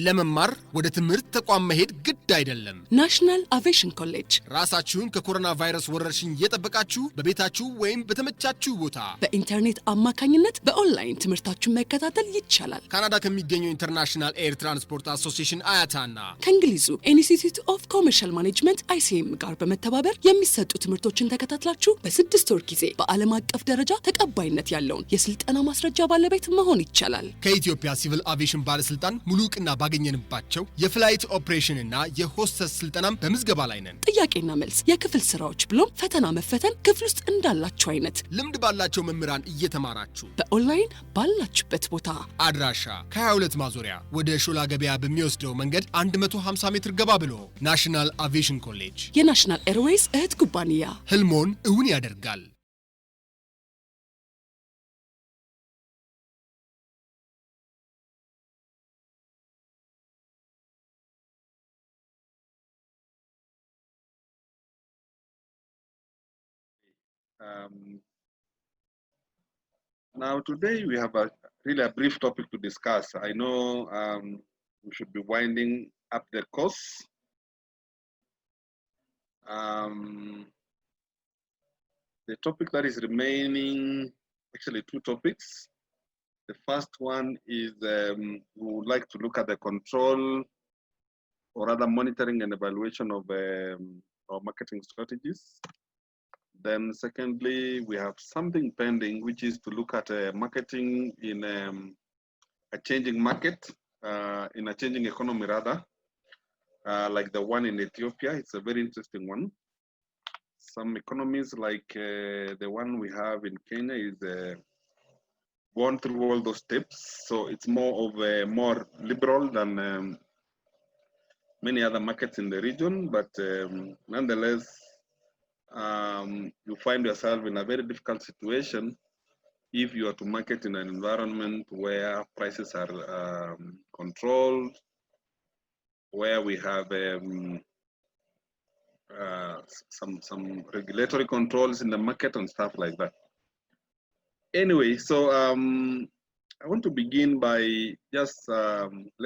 ለመማር ወደ ትምህርት ተቋም መሄድ ግድ አይደለም። ናሽናል አቪዬሽን ኮሌጅ ራሳችሁን ከኮሮና ቫይረስ ወረርሽኝ እየጠበቃችሁ በቤታችሁ ወይም በተመቻችሁ ቦታ በኢንተርኔት አማካኝነት በኦንላይን ትምህርታችሁን መከታተል ይቻላል። ካናዳ ከሚገኘው ኢንተርናሽናል ኤር ትራንስፖርት አሶሲዬሽን አያታና ከእንግሊዙ ኢንስቲትዩት ኦፍ ኮመርሻል ማኔጅመንት ICM ጋር በመተባበር የሚሰጡ ትምህርቶችን ተከታትላችሁ በ6 ወር ጊዜ በዓለም አቀፍ ደረጃ ተቀባይነት ያለውን የስልጠና ማስረጃ ባለቤት መሆን ይቻላል። ከኢትዮጵያ ሲቪል አቪዬሽን ባለስልጣን ሙሉ ዕውቅና ባገኘንባቸው የፍላይት ኦፕሬሽን እና የሆስተስ ስልጠናም በምዝገባ ላይ ነን። ጥያቄና መልስ፣ የክፍል ስራዎች ብሎም ፈተና መፈተን ክፍል ውስጥ እንዳላችሁ አይነት ልምድ ባላቸው መምህራን እየተማራችሁ በኦንላይን ባላችሁበት ቦታ። አድራሻ ከ22 ማዞሪያ ወደ ሾላ ገበያ በሚወስደው መንገድ 150 ሜትር ገባ ብሎ ናሽናል አቪዬሽን ኮሌጅ የናሽናል ኤርዌይስ እህት ኩባንያ ህልሞን እውን ያደርጋል። Now today we have really a brief topic to discuss. I know we should be winding up the course. The topic that is remaining, actually 2 topics. The first one is we would like to look at the control or rather monitoring and evaluation of our marketing strategies. Then secondly, we have something pending, which is to look at marketing in a changing market, in a changing economy rather, like the one in Ethiopia. It's a very interesting one. Some economies like the one we have in Kenya is gone through all those steps. So it's more of a more liberal than many other markets in the region, but nonetheless, you find yourself in a very difficult situation if you are to market in an environment where prices are controlled, where we have some regulatory controls in the market and stuff like that. Anyway, so I want to begin by just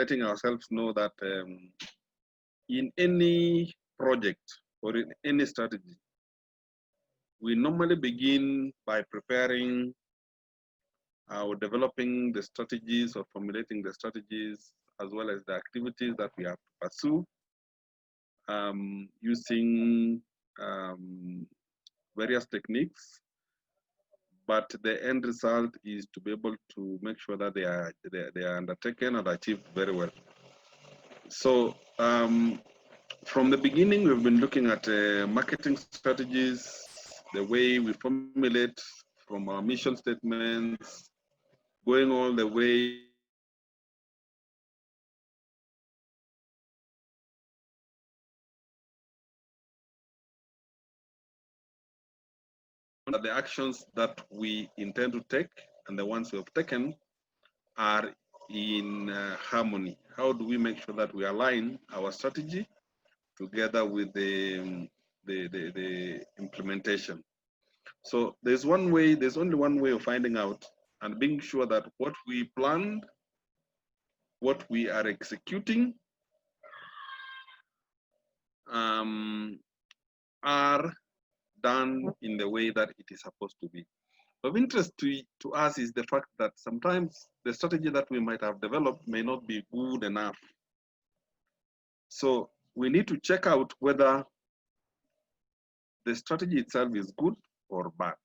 letting ourselves know that in any project or in any strategy, we normally begin by preparing or developing the strategies or formulating the strategies as well as the activities that we have to pursue using various techniques. But the end result is to be able to make sure that they are undertaken and achieved very well. So from the beginning, we've been looking at marketing strategies, the way we formulate from our mission statements, going all the way the actions that we intend to take and the ones we have taken are in harmony. How do we make sure that we align our strategy together with the implementation? So there's only one way of finding out and being sure that what we planned, what we are executing are done in the way that it is supposed to be. Of interest to us is the fact that sometimes the strategy that we might have developed may not be good enough. So we need to check out whether the strategy itself is good or bad.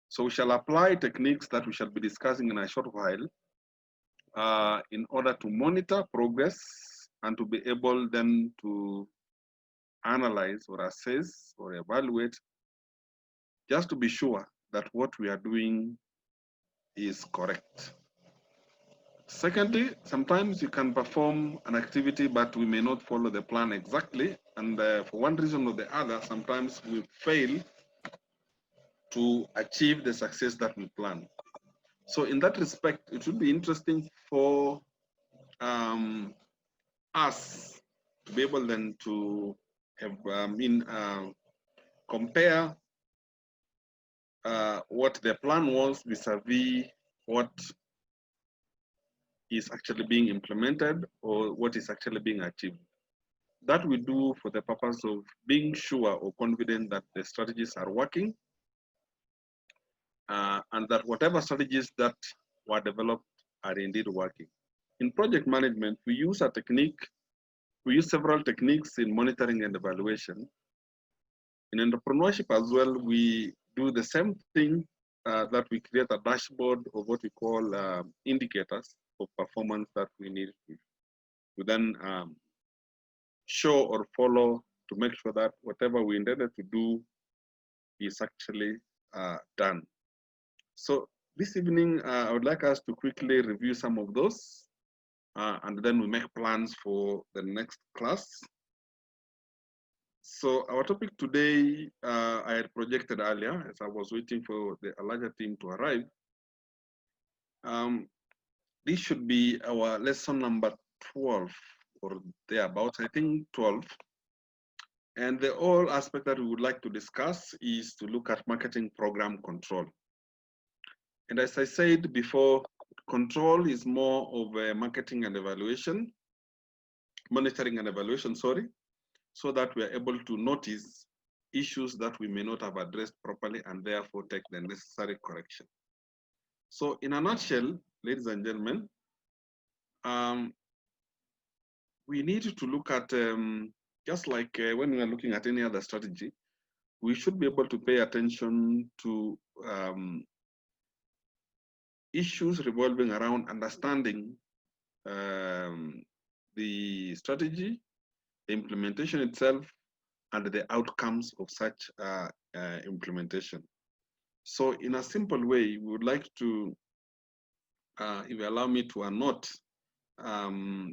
So we shall apply techniques that we shall be discussing in a short while in order to monitor progress and to be able then to analyze or assess or evaluate just to be sure that what we are doing is correct. Secondly, sometimes you can perform an activity, but we may not follow the plan exactly. And for one reason or the other, sometimes we fail to achieve the success that we plan. So in that respect, it would be interesting for us to be able then to have, compare what the plan was vis-a-vis what is actually being implemented or what is actually being achieved. That we do for the purpose of being sure or confident that the strategies are working, and that whatever strategies that were developed are indeed working. In project management, we use several techniques in monitoring and evaluation. In entrepreneurship as well, we do the same thing, that we create a dashboard of what we call indicators of performance that we need to then show or follow to make sure that whatever we intended to do is actually done. So this evening, I would like us to quickly review some of those, and then we make plans for the next class. So our topic today, I had projected earlier as I was waiting for a larger team to arrive. This should be our lesson number 12 or thereabouts, I think 12. And the whole aspect that we would like to discuss is to look at marketing program control. And as I said before, control is more of a monitoring and evaluation, sorry, so that we are able to notice issues that we may not have addressed properly and therefore take the necessary correction. So in a nutshell, ladies and gentlemen, we need to look at, just like when we are looking at any other strategy, we should be able to pay attention to issues revolving around understanding the strategy, the implementation itself, and the outcomes of such implementation. So in a simple way, we would like to, if you allow me to annotate,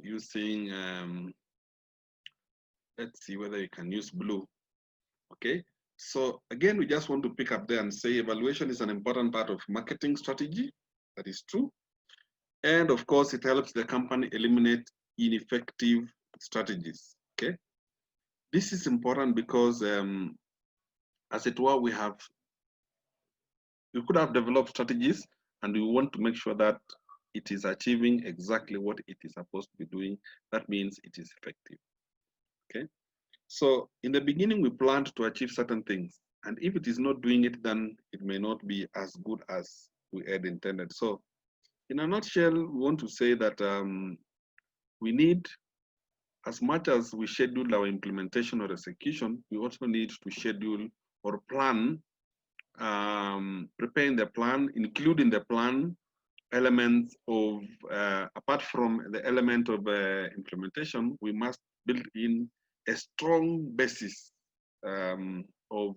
using, let's see whether you can use blue, okay? So again, we just want to pick up there and say evaluation is an important part of marketing strategy. That is true. And of course, it helps the company eliminate ineffective strategies, okay? This is important because, as it were, we could have developed strategies and we want to make sure that it is achieving exactly what it is supposed to be doing. That means it is effective, okay? So in the beginning, we planned to achieve certain things. And if it is not doing it, then it may not be as good as we had intended. So in a nutshell, we want to say that we need, as much as we schedule our implementation or execution, we also need to schedule or plan, preparing the plan, including the plan elements of, apart from the element of implementation, we must build in a strong basis of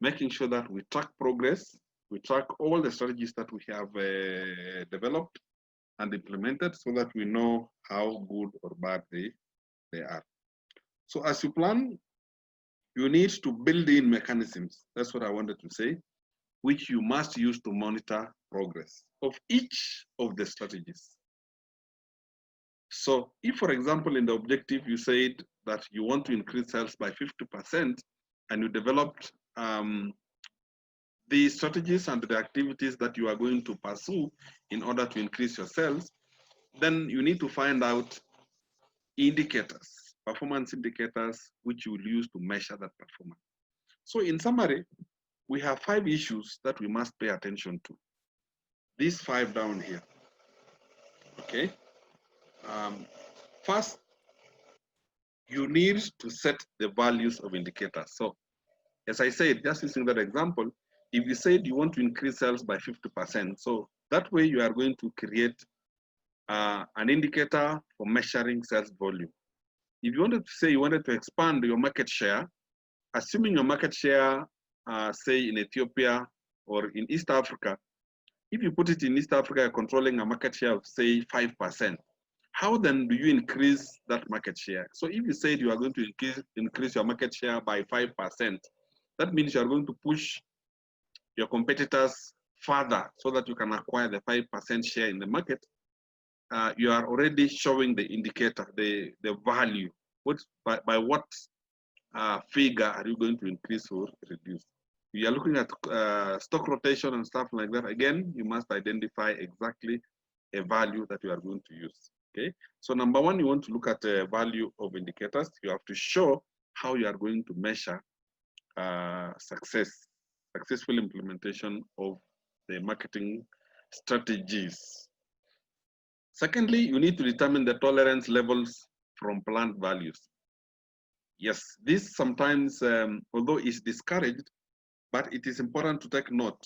making sure that we track progress, we track all the strategies that we have developed and implemented so that we know how good or bad they are. So as you plan, you need to build in mechanisms. That's what I wanted to say, which you must use to monitor progress of each of the strategies. So if, for example, in the objective, you said that you want to increase sales by 50% and you developed the strategies and the activities that you are going to pursue in order to increase your sales, then you need to find out indicators, performance indicators, which you will use to measure that performance. So in summary, we have 5 issues that we must pay attention to. These 5 down here, okay? First, you need to set the values of indicators. So as I said, just using that example, if you said you want to increase sales by 50%, so that way you are going to create an indicator for measuring sales volume. If you wanted to say you wanted to expand your market share, assuming your market share, say in Ethiopia or in East Africa, if you put it in East Africa, you're controlling a market share of say 5%. How then do you increase that market share? So if you said you are going to increase your market share by 5%, that means you are going to push your competitors further so that you can acquire the 5% share in the market. You are already showing the indicator, the value. By what figure are you going to increase or reduce? If you are looking at stock rotation and stuff like that, again, you must identify exactly a value that you are going to use. Okay, so number one, you want to look at the value of indicators. You have to show how you are going to measure successful implementation of the marketing strategies. Secondly, you need to determine the tolerance levels from planned values. Yes, this sometimes, although it's discouraged, but it is important to take note.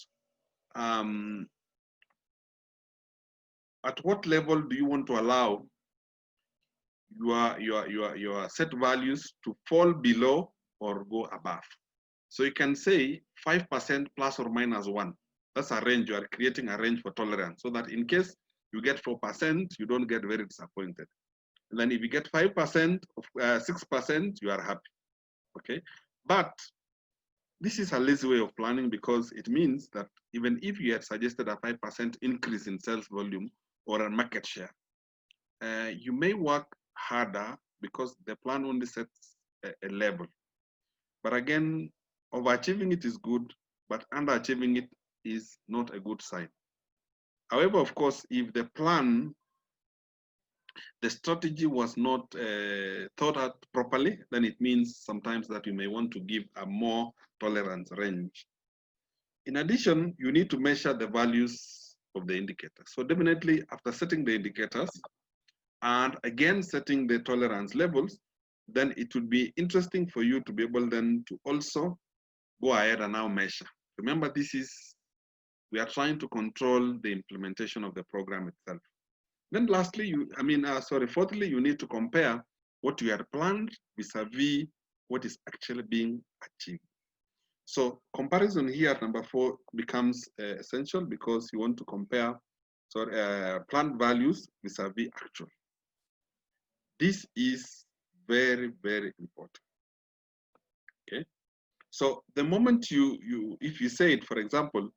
At what level do you want to allow your set values to fall below or go above? So you can say 5% plus or minus 1. That's a range. You are creating a range for tolerance so that in case you get 4%, you don't get very disappointed. And then if you get 5% of 6%, you are happy. Okay, but this is a lazy way of planning because it means that even if you had suggested a 5% increase in sales volume or a market share, you may work harder because the plan only sets a level. But again, overachieving it is good, but underachieving it is not a good sign. However, of course, if the plan, the strategy was not thought out properly, then it means sometimes that you may want to give a more tolerance range. In addition, you need to measure the values of the indicators. So definitely after setting the indicators and again setting the tolerance levels, then it would be interesting for you to be able then to also go ahead and now measure. Remember, we are trying to control the implementation of the program itself. Then lastly, fourthly, you need to compare what you had planned vis-a-vis what is actually being achieved. So comparison here at number 4 becomes essential because you want to compare planned values vis-a-vis actual. This is very, very important. Okay. So the moment if you say it, for example,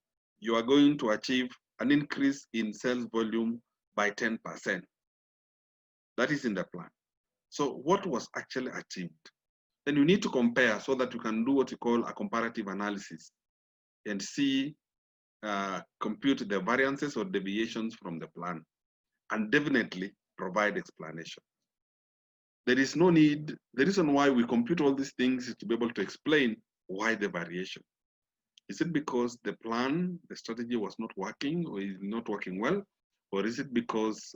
you are going to achieve an increase in sales volume by 10%. That is in the plan. So what was actually achieved? Then you need to compare so that you can do what you call a comparative analysis and see, compute the variances or deviations from the plan and definitely provide explanation. There is no need, the reason why we compute all these things is to be able to explain why the variation. Is it because the plan, the strategy was not working or is not working well? Or is it because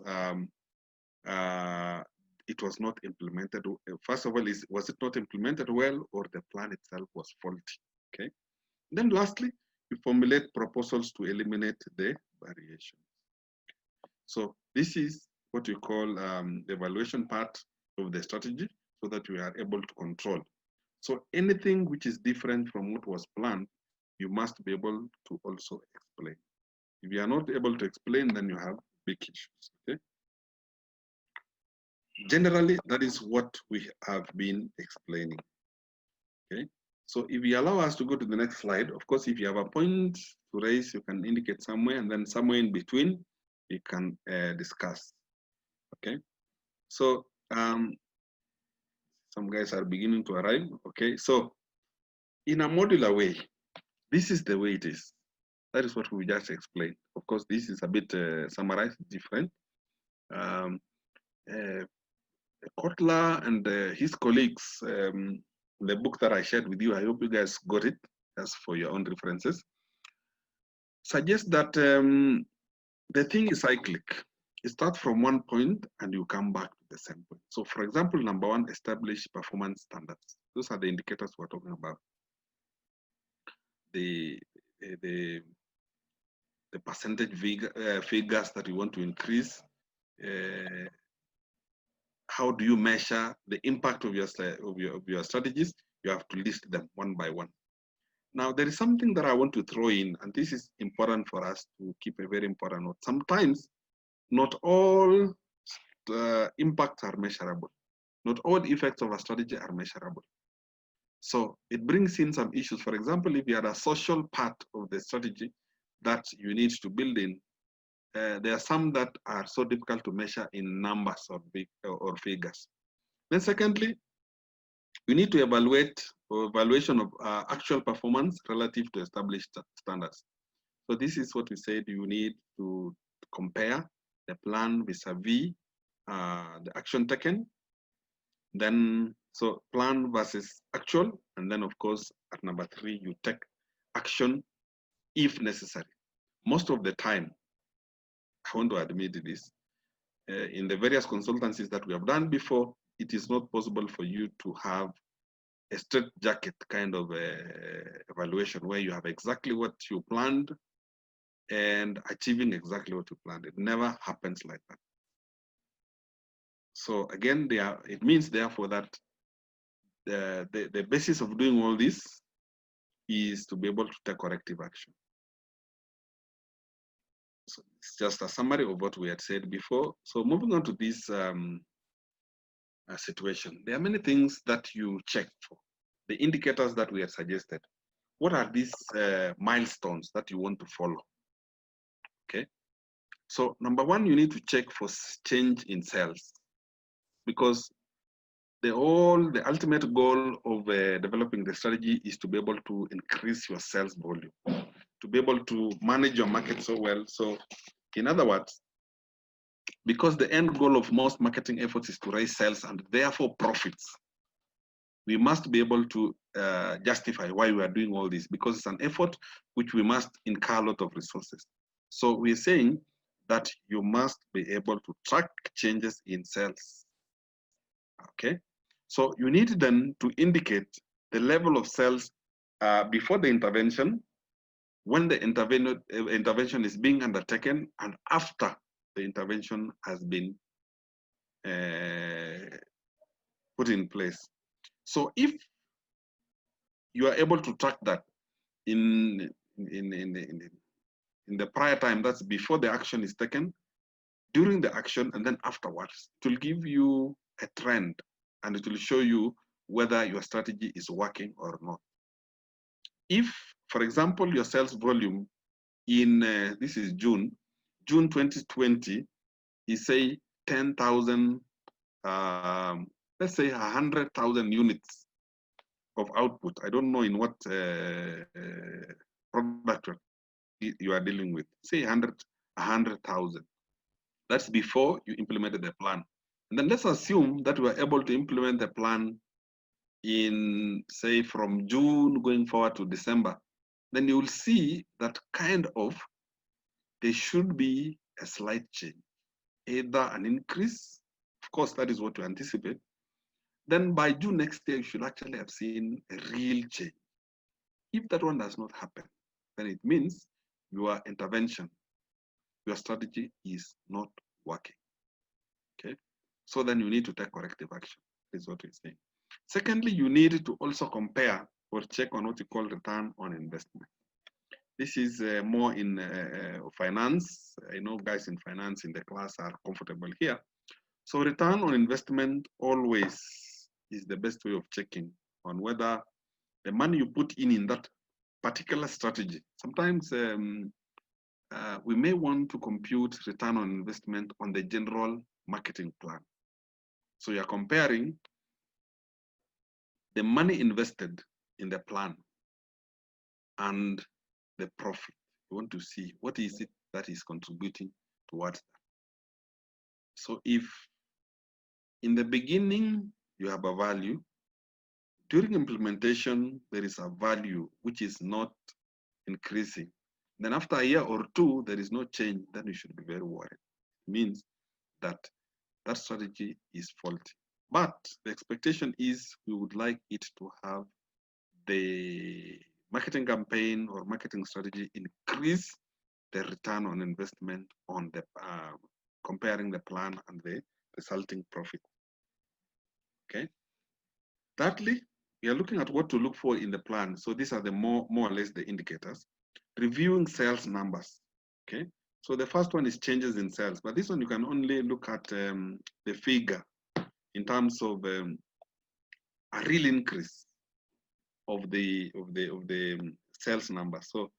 it was not implemented? First of all, was it not implemented well or the plan itself was faulty? Okay. Then lastly, you formulate proposals to eliminate the variation. So this is what you call the evaluation part of the strategy so that we are able to control. So anything which is different from what was planned, you must be able to also explain. If you are not able to explain, then you have big issues. Okay. Generally, that is what we have been explaining. Okay. So if you allow us to go to the next slide, of course, if you have a point to raise, you can indicate somewhere, and then somewhere in between, we can discuss. Okay. So some guys are beginning to arrive. Okay. So in a modular way, this is the way it is. That is what we just explained. Of course, this is a bit summarized, different. Kotler and his colleagues, the book that I shared with you, I hope you guys got it, just for your own references, suggest that the thing is cyclic. You start from one point and you come back to the same point. So for example, number 1, establish performance standards. Those are the indicators we're talking about. The percentage figures that you want to increase. How do you measure the impact of your strategies? You have to list them one by one. Now, there is something that I want to throw in, and this is important for us to keep a very important note. Sometimes, not all impacts are measurable. Not all effects of a strategy are measurable. So it brings in some issues. For example, if you had a social part of the strategy that you need to build in, there are some that are so difficult to measure in numbers or figures. Then secondly, we need to evaluation of actual performance relative to established standards. So this is what we said you need to compare the plan vis-a-vis the action taken. Then, so plan versus actual. And then, of course, at number 3, you take action if necessary. Most of the time, I want to admit this, in the various consultancies that we have done before, it is not possible for you to have a straight jacket kind of evaluation where you have exactly what you planned and achieving exactly what you planned. It never happens like that. So again, it means therefore that the basis of doing all this is to be able to take corrective action. So it's just a summary of what we had said before. So moving on to this situation, there are many things that you check for. The indicators that we have suggested. What are these milestones that you want to follow? Okay. So number 1, you need to check for change in sales, because the ultimate goal of developing the strategy is to be able to increase your sales volume, to be able to manage your market so well. So in other words, because the end goal of most marketing efforts is to raise sales and therefore profits, we must be able to justify why we are doing all this, because it's an effort which we must incur a lot of resources. So we're saying that you must be able to track changes in sales. Okay, so you need then to indicate the level of sales before the intervention, when the intervention is being undertaken, and after the intervention has been put in place. So if you are able to track that in the prior time, that's before the action is taken, during the action, and then afterwards, it will give you a trend, and it will show you whether your strategy is working or not. If, for example, your sales volume in, this is June 2020, is say 10,000, let's say 100,000 units of output. I don't know in what product you are dealing with. Say 100,000. That's before you implemented the plan. And then let's assume that we are able to implement the plan in, say, from June going forward to December. Then you will see that kind of, there should be a slight change, either an increase, of course, that is what we anticipate. Then by June next year, you should actually have seen a real change. If that one does not happen, then it means your intervention, your strategy is not working. Okay, so then you need to take corrective action. Is what we're saying. Secondly, you need to also compare or check on what you call return on investment. This is more in finance. I know guys in finance in the class are comfortable here. So return on investment always is the best way of checking on whether the money you put in that particular strategy. Sometimes we may want to compute return on investment on the general marketing plan. So you're comparing the money invested in the plan and the profit. You want to see what is it that is contributing towards that. So if in the beginning you have a value, during implementation there is a value which is not increasing, then after a year or two there is no change, then you should be very worried. It means that that strategy is faulty. But the expectation is we would like it to have the marketing campaign or marketing strategy increase the return on investment on the comparing the plan and the resulting profit. Okay. Thirdly, we are looking at what to look for in the plan. So these are the more or less the indicators. Reviewing sales numbers. Okay. So the first one is changes in sales, but this one you can only look at the figure in terms of a real increase of the sales numbers. So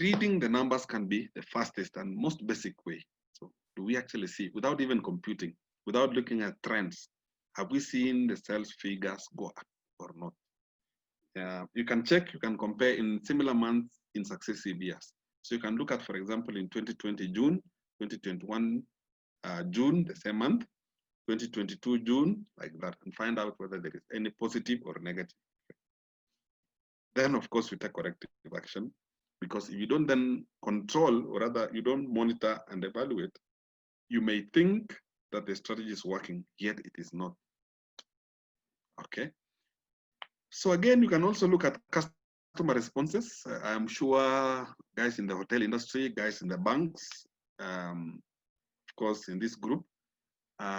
reading the numbers can be the fastest and most basic way. So do we actually see, without even computing, without looking at trends, have we seen the sales figures go up or not? You can check, you can compare in similar months in successive years. So you can look at, for example, in 2020 June, 2021 June, the same month, 2022 June, like that, and find out whether there is any positive or negative. Then, of course, we take corrective action, because if you don't then control, or rather you don't monitor and evaluate, you may think that the strategy is working, yet it is not. Okay. So again, you can also look at customer responses. I'm sure guys in the hotel industry, guys in the banks, of course, in this group,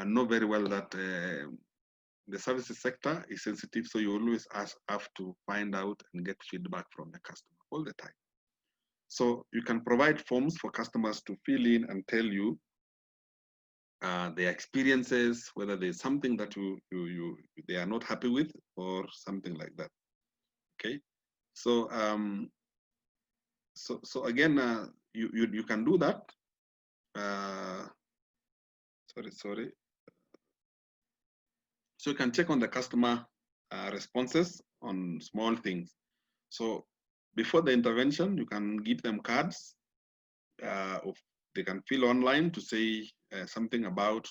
know very well that the services sector is sensitive, so you always have to find out and get feedback from the customer all the time. So you can provide forms for customers to fill in and tell you their experiences, whether there's something that they are not happy with or something like that. Okay, so so again, you can do that. Sorry. So you can check on the customer responses on small things. So before the intervention, you can give them cards of they can fill online to say something about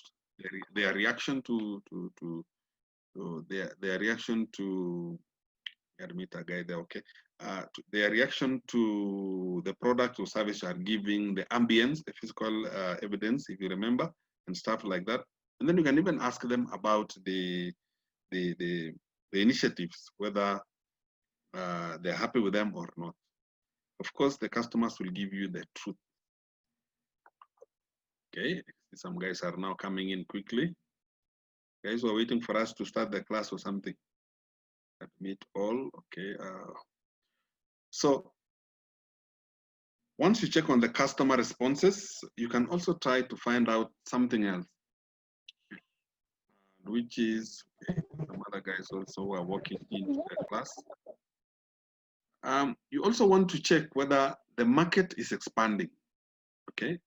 their reaction to their reaction to okay, their reaction to the product or service you are giving, the ambience, the physical evidence, if you remember, and stuff like that. And then you can even ask them about the initiatives, whether they're happy with them or not. Of course, the customers will give you the truth. Okay, some guys are now coming in quickly. Guys were waiting for us to start the class or something. Admit all, okay. So once you check on the customer responses, you can also try to find out something else, which is, okay, some other guys also are working into the class. You also want to check whether the market is expanding, okay?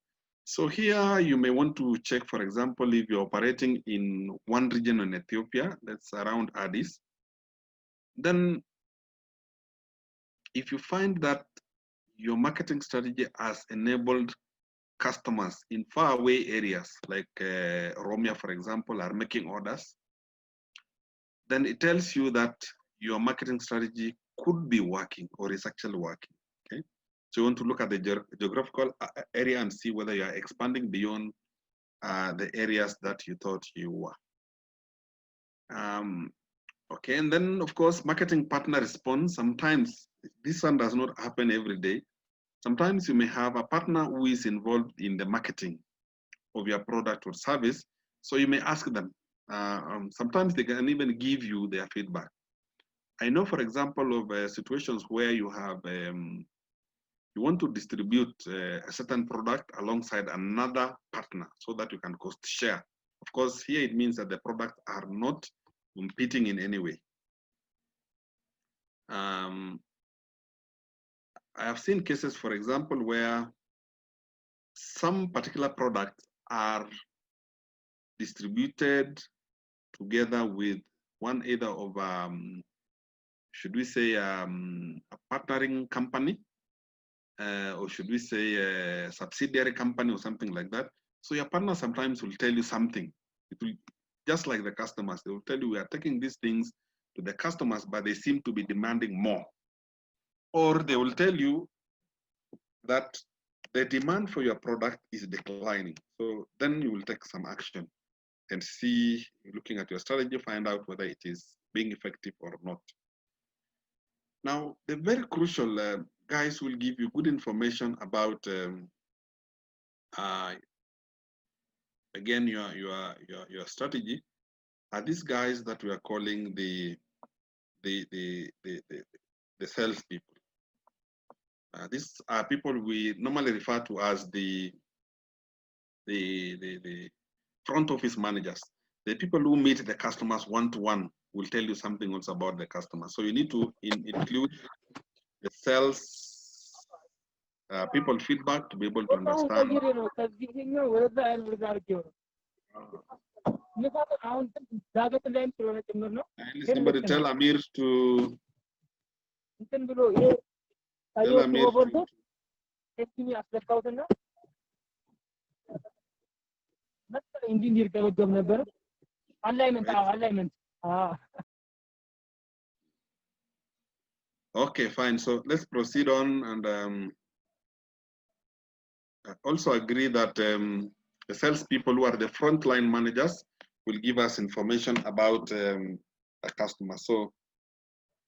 So here you may want to check, for example, if you're operating in one region in Ethiopia, that's around Addis, then if you find that your marketing strategy has enabled customers in faraway areas like Oromia, for example, are making orders, then it tells you that your marketing strategy could be working or is actually working, okay? So you want to look at the geographical area and see whether you are expanding beyond the areas that you thought you were. Okay, and then of course, marketing partner response. Sometimes this one does not happen every day. Sometimes you may have a partner who is involved in the marketing of your product or service. So you may ask them. Sometimes they can even give you their feedback. I know, for example, of situations where you have you want to distribute a certain product alongside another partner so that you can cost share. Of course, here it means that the products are not competing in any way. I have seen cases, for example, where some particular products are distributed together with one either of, should we say, a partnering company, or should we say a subsidiary company or something like that. So your partner sometimes will tell you something. It will, just like the customers, they will tell you we are taking these things to the customers, but they seem to be demanding more. Or they will tell you that the demand for your product is declining. So then you will take some action and see, looking at your strategy, find out whether it is being effective or not. Now, the very crucial guys will give you good information about, again, your strategy. Are these guys that we are calling the sales people? These are people we normally refer to as the front office managers. The people who meet the customers one-to-one will tell you something else about the customer. So you need to include the sales people feedback to be able to understand. Somebody tell Amir to tell Amir to Okay, fine. So let's proceed on, and I also agree that the salespeople who are the frontline managers will give us information about a customer. So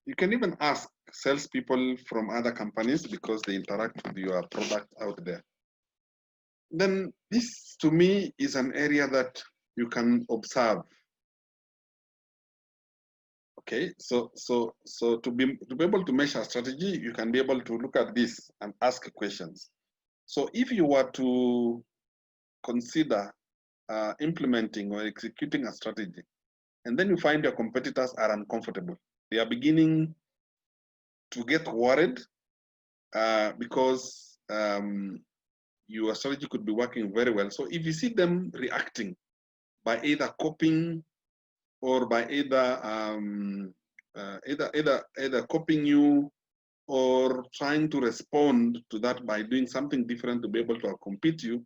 you can even ask salespeople from other companies because they interact with your product out there. Then this, to me, is an area that you can observe. Okay, so to be able to measure strategy, you can be able to look at this and ask questions. So if you were to consider implementing or executing a strategy, and then you find your competitors are uncomfortable, they are beginning to get worried because your strategy could be working very well. So if you see them reacting by either copying or by either copying you or trying to respond to that by doing something different to be able to compete you,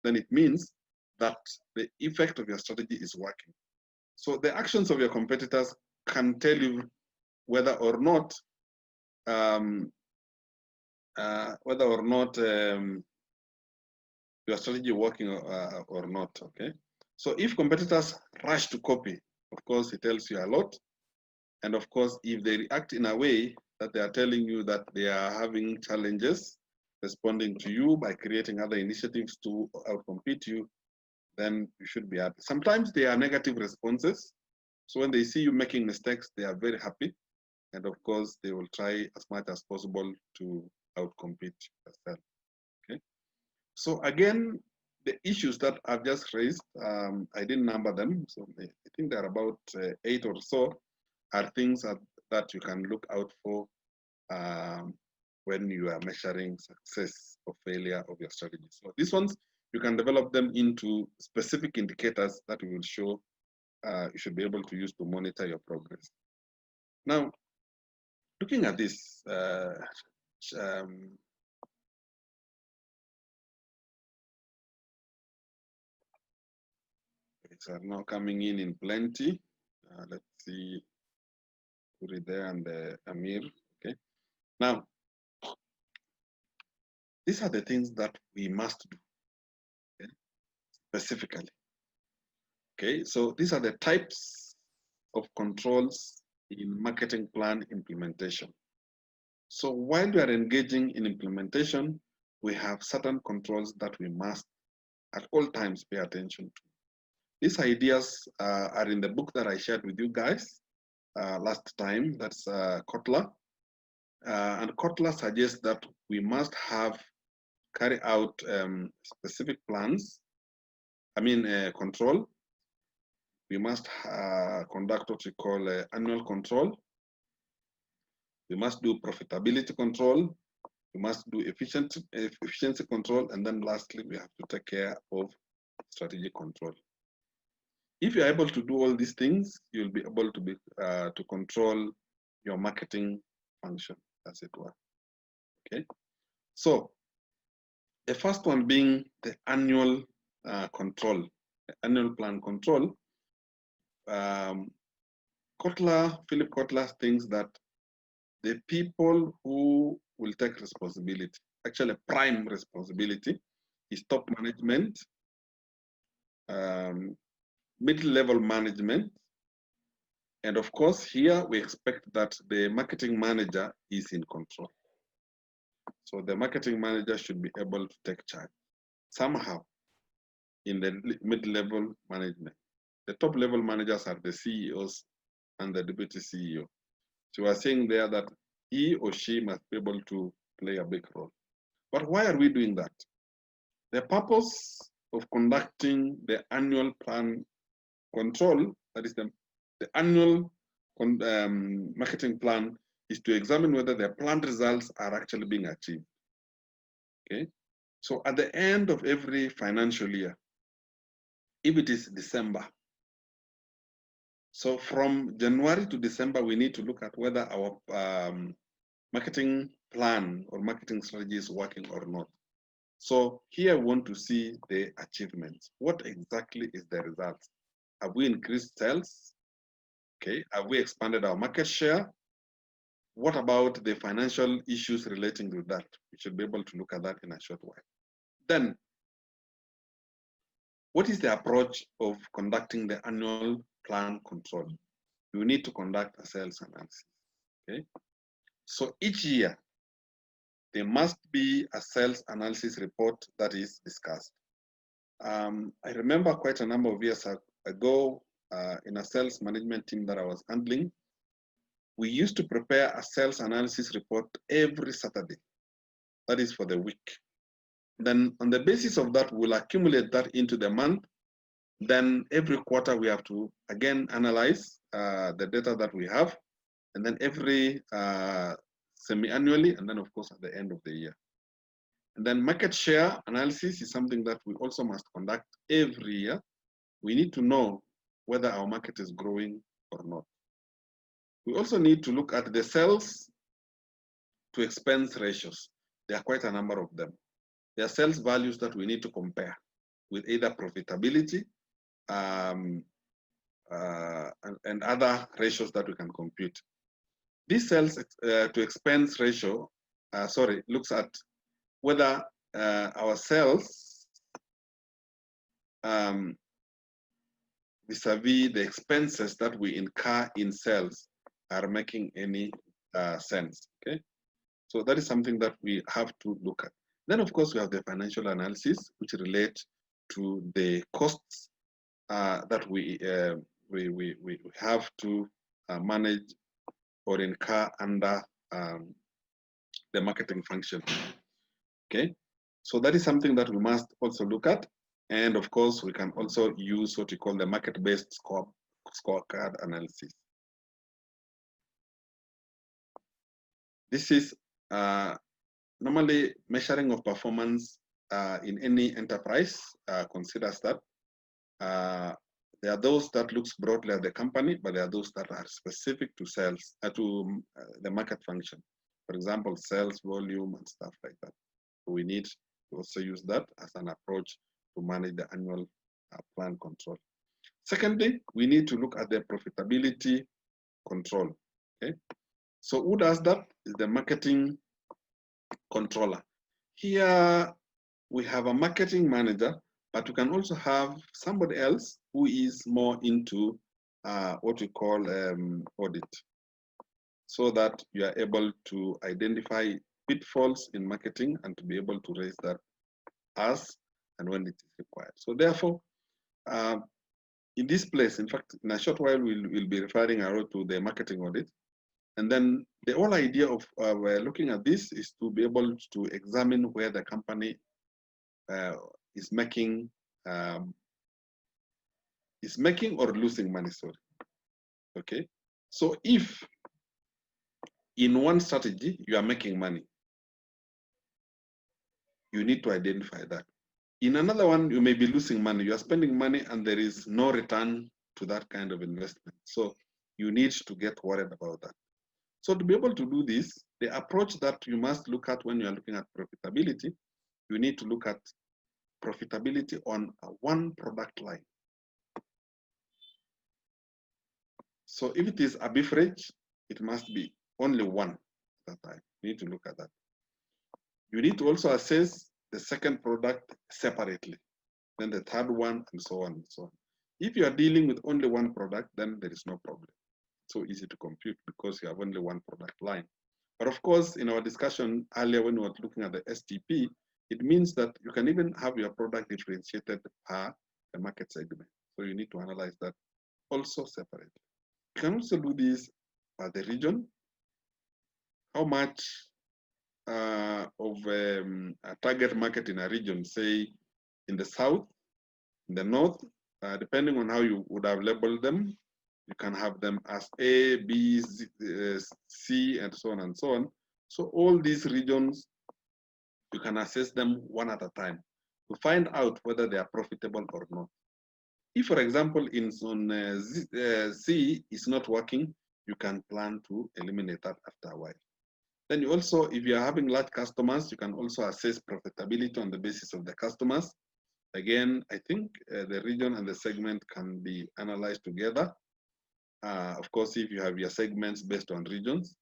then it means that the effect of your strategy is working. So the actions of your competitors can tell you whether or not your strategy working or not. Okay. So if competitors rush to copy, of course, it tells you a lot. And of course, if they react in a way that they are telling you that they are having challenges responding to you by creating other initiatives to outcompete you, then you should be happy. Sometimes they are negative responses. So when they see you making mistakes, they are very happy. And of course, they will try as much as possible to outcompete yourself. Okay. So again, the issues that I've just raised, I didn't number them. So I think there are about 8 or so are things that you can look out for when you are measuring success or failure of your strategy. So these ones, you can develop them into specific indicators that we will show you should be able to use to monitor your progress. Now, looking at this, it's now coming in plenty. Let's see, put it there and Amir. Okay. Now, these are the things that we must do, okay, specifically. Okay, so these are the types of controls in marketing plan implementation. So while we are engaging in implementation, we have certain controls that we must at all times pay attention to. These ideas are in the book that I shared with you guys last time, that's Kotler. And Kotler suggests that we must carry out specific plans, control. We must conduct what we call annual control. We must do profitability control. We must do efficiency control. And then lastly, we have to take care of strategic control. If you're able to do all these things, you'll be able to control your marketing function, as it were. Okay. So the first one being the annual control, the annual plan control. Philip Kotler thinks that the people who will take responsibility, actually prime responsibility, is top management, mid-level management, and of course here we expect that the marketing manager is in control. So the marketing manager should be able to take charge somehow in the mid-level management. The top level managers are the CEOs and the deputy CEO. So we are saying there that he or she must be able to play a big role. But why are we doing that? The purpose of conducting the annual plan control, that is the annual marketing plan, is to examine whether the planned results are actually being achieved. Okay, so at the end of every financial year, if it is December, so from January to December, we need to look at whether our marketing plan or marketing strategy is working or not. So here we want to see the achievements. What exactly is the result? Have we increased sales? Okay, have we expanded our market share? What about the financial issues relating to that? We should be able to look at that in a short while. Then, what is the approach of conducting the annual plan control? You need to conduct a sales analysis, okay? So each year, there must be a sales analysis report that is discussed. I remember quite a number of years ago in a sales management team that I was handling, we used to prepare a sales analysis report every Saturday. That is for the week. Then on the basis of that, we'll accumulate that into the month. Then every quarter we have to again analyze the data that we have. And then every semi-annually, and then of course at the end of the year. And then market share analysis is something that we also must conduct every year. We need to know whether our market is growing or not. We also need to look at the sales to expense ratios. There are quite a number of them. There are sales values that we need to compare with either profitability and other ratios that we can compute. This sales to expense ratio, looks at whether our sales vis-a-vis the expenses that we incur in sales are making any sense, okay? So that is something that we have to look at. Then of course we have the financial analysis, which relate to the costs that we have to manage or incur under the marketing function, okay? So that is something that we must also look at. And of course, we can also use what we call the market-based scorecard analysis. This is normally measuring of performance in any enterprise considers that. There are those that looks broadly at the company, but there are those that are specific to sales, to the market function. For example, sales volume and stuff like that. We need to also use that as an approach to manage the annual plan control. Secondly, we need to look at the profitability control, okay? So who does that? Is the marketing controller. Here we have a marketing manager, but we can also have somebody else who is more into what we call audit, so that you are able to identify pitfalls in marketing and to be able to raise that as and when it is required. So therefore, in this place, in fact, in a short while, we'll be referring to the marketing audit. And then the whole idea of looking at this is to be able to examine where the company is making or losing money, sorry. Okay. So if in one strategy you are making money, you need to identify that. In another one, you may be losing money. You are spending money and there is no return to that kind of investment. So you need to get worried about that. So to be able to do this, the approach that you must look at when you are looking at profitability, you need to look at profitability on one product line. So if it is a beverage, it must be only one at that time. You need to look at that. You need to also assess the second product separately, then the third one, and so on and so on. If you are dealing with only one product, then there is no problem. So easy to compute because you have only one product line. But of course, in our discussion earlier when we were looking at the STP, it means that you can even have your product differentiated per the market segment. So you need to analyze that also separately. You can also do this by the region. How much of a target market in a region, say in the south, in the north, depending on how you would have labeled them, you can have them as A, B, C, and so on and so on. So all these regions, you can assess them one at a time to find out whether they are profitable or not. If, for example, in zone C is not working, you can plan to eliminate that after a while. Then you also, if you're having large customers, you can also assess profitability on the basis of the customers. Again, I think the region and the segment can be analyzed together. Of course, if you have your segments based on regions,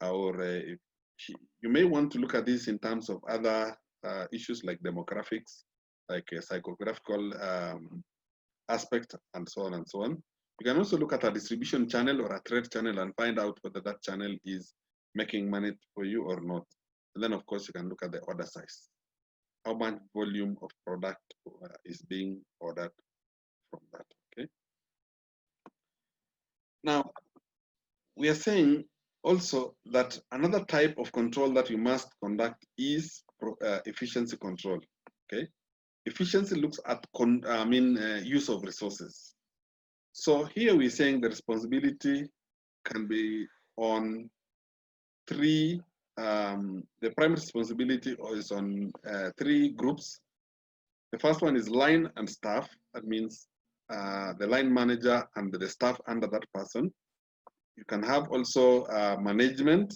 or you may want to look at this in terms of other issues like demographics, like a psychographical aspect, and so on and so on. You can also look at a distribution channel or a trade channel and find out whether that channel is making money for you or not. And then, of course, you can look at the order size. How much volume of product is being ordered from that, okay? Now, we are saying also that another type of control that you must conduct is efficiency control, okay? Efficiency looks at use of resources. So here we're saying the responsibility can be on three, the primary responsibility is on three groups. The first one is line and staff. That means the line manager and the staff under that person. You can have also management,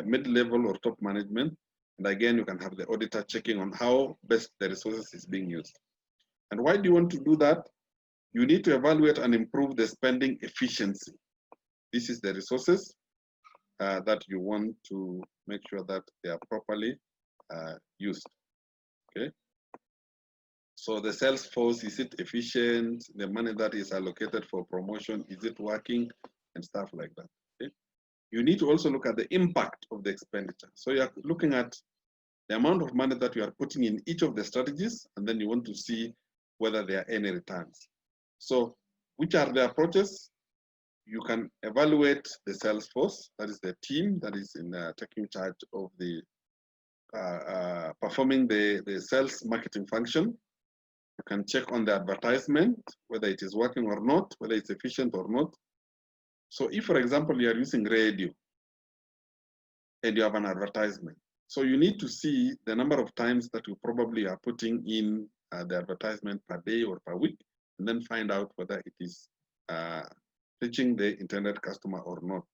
mid-level or top management. And again, you can have the auditor checking on how best the resources is being used. And why do you want to do that? You need to evaluate and improve the spending efficiency. This is the resources that you want to make sure that they are properly used, okay? So the sales force, is it efficient? The money that is allocated for promotion, is it working? And stuff like that, okay? You need to also look at the impact of the expenditure. So you're looking at the amount of money that you are putting in each of the strategies, and then you want to see whether there are any returns. So which are the approaches? You can evaluate the sales force, that is the team that is in taking charge of the performing the sales marketing function. You can check on the advertisement, whether it is working or not, whether it's efficient or not. So if, for example, you are using radio and you have an advertisement, so you need to see the number of times that you probably are putting in the advertisement per day or per week, and then find out whether it is reaching the intended customer or not.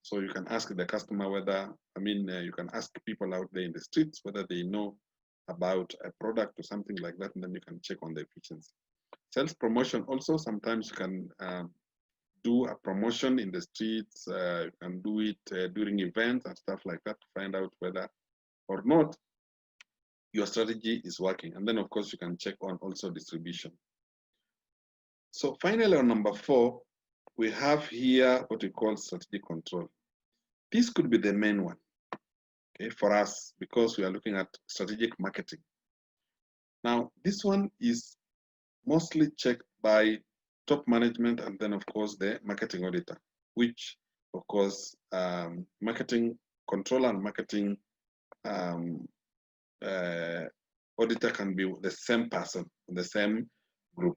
So you can ask the customer whether, you can ask people out there in the streets whether they know about a product or something like that, and then you can check on the efficiency. Sales promotion also, sometimes you can do a promotion in the streets, you can do it during events and stuff like that to find out whether or not your strategy is working. And then, of course, you can check on also distribution. So finally, on number 4, we have here what we call strategic control. This could be the main one, okay, for us, because we are looking at strategic marketing. Now, this one is mostly checked by top management and then, of course, the marketing auditor, which, of course, marketing controller and marketing auditor can be the same person, the same group.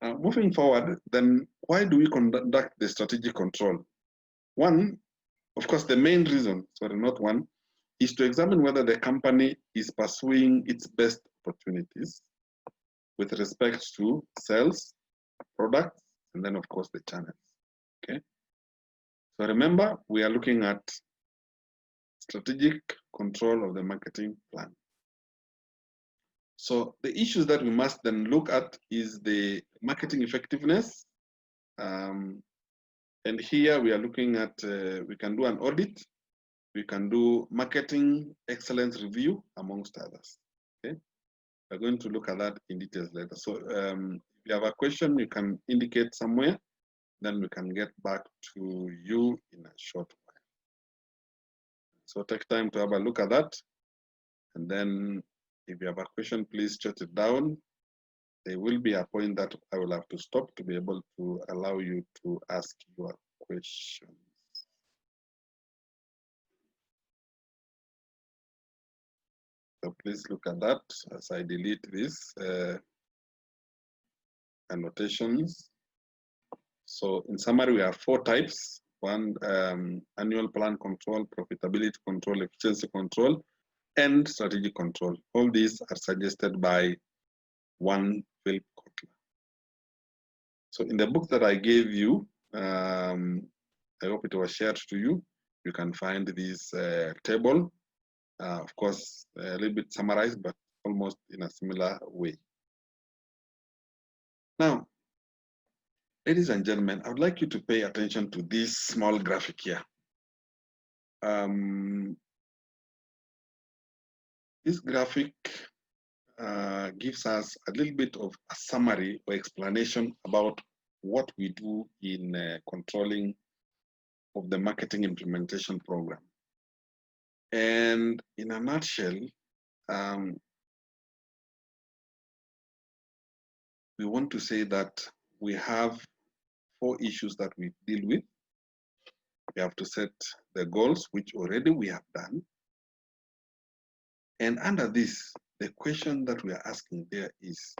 Moving forward, then why do we conduct the strategic control? One, of course, the main reason, sorry, not one, is to examine whether the company is pursuing its best opportunities with respect to sales, products, and then, of course, the channels, okay? So remember, we are looking at strategic control of the marketing plan. So the issues that we must then look at is the marketing effectiveness. And here we are looking at, we can do an audit, we can do marketing excellence review, amongst others, okay? We're going to look at that in details later. So if you have a question, you can indicate somewhere, then we can get back to you in a short while. So take time to have a look at that. And then if you have a question, please jot it down. There will be a point that I will have to stop to be able to allow you to ask your questions. So please look at that as I delete these annotations. So in summary, we have 4 types. One, annual plan control, profitability control, efficiency control, and strategic control. All these are suggested by one Philip Kotler. So in the book that I gave you, I hope it was shared to you, you can find this table, of course, a little bit summarized, but almost in a similar way. Now, ladies and gentlemen, I would like you to pay attention to this small graphic here. This graphic gives us a little bit of a summary or explanation about what we do in controlling of the marketing implementation program. And in a nutshell, we want to say that we have 4 issues that we deal with. We have to set the goals, which already we have done. And under this, the question that we are asking there is,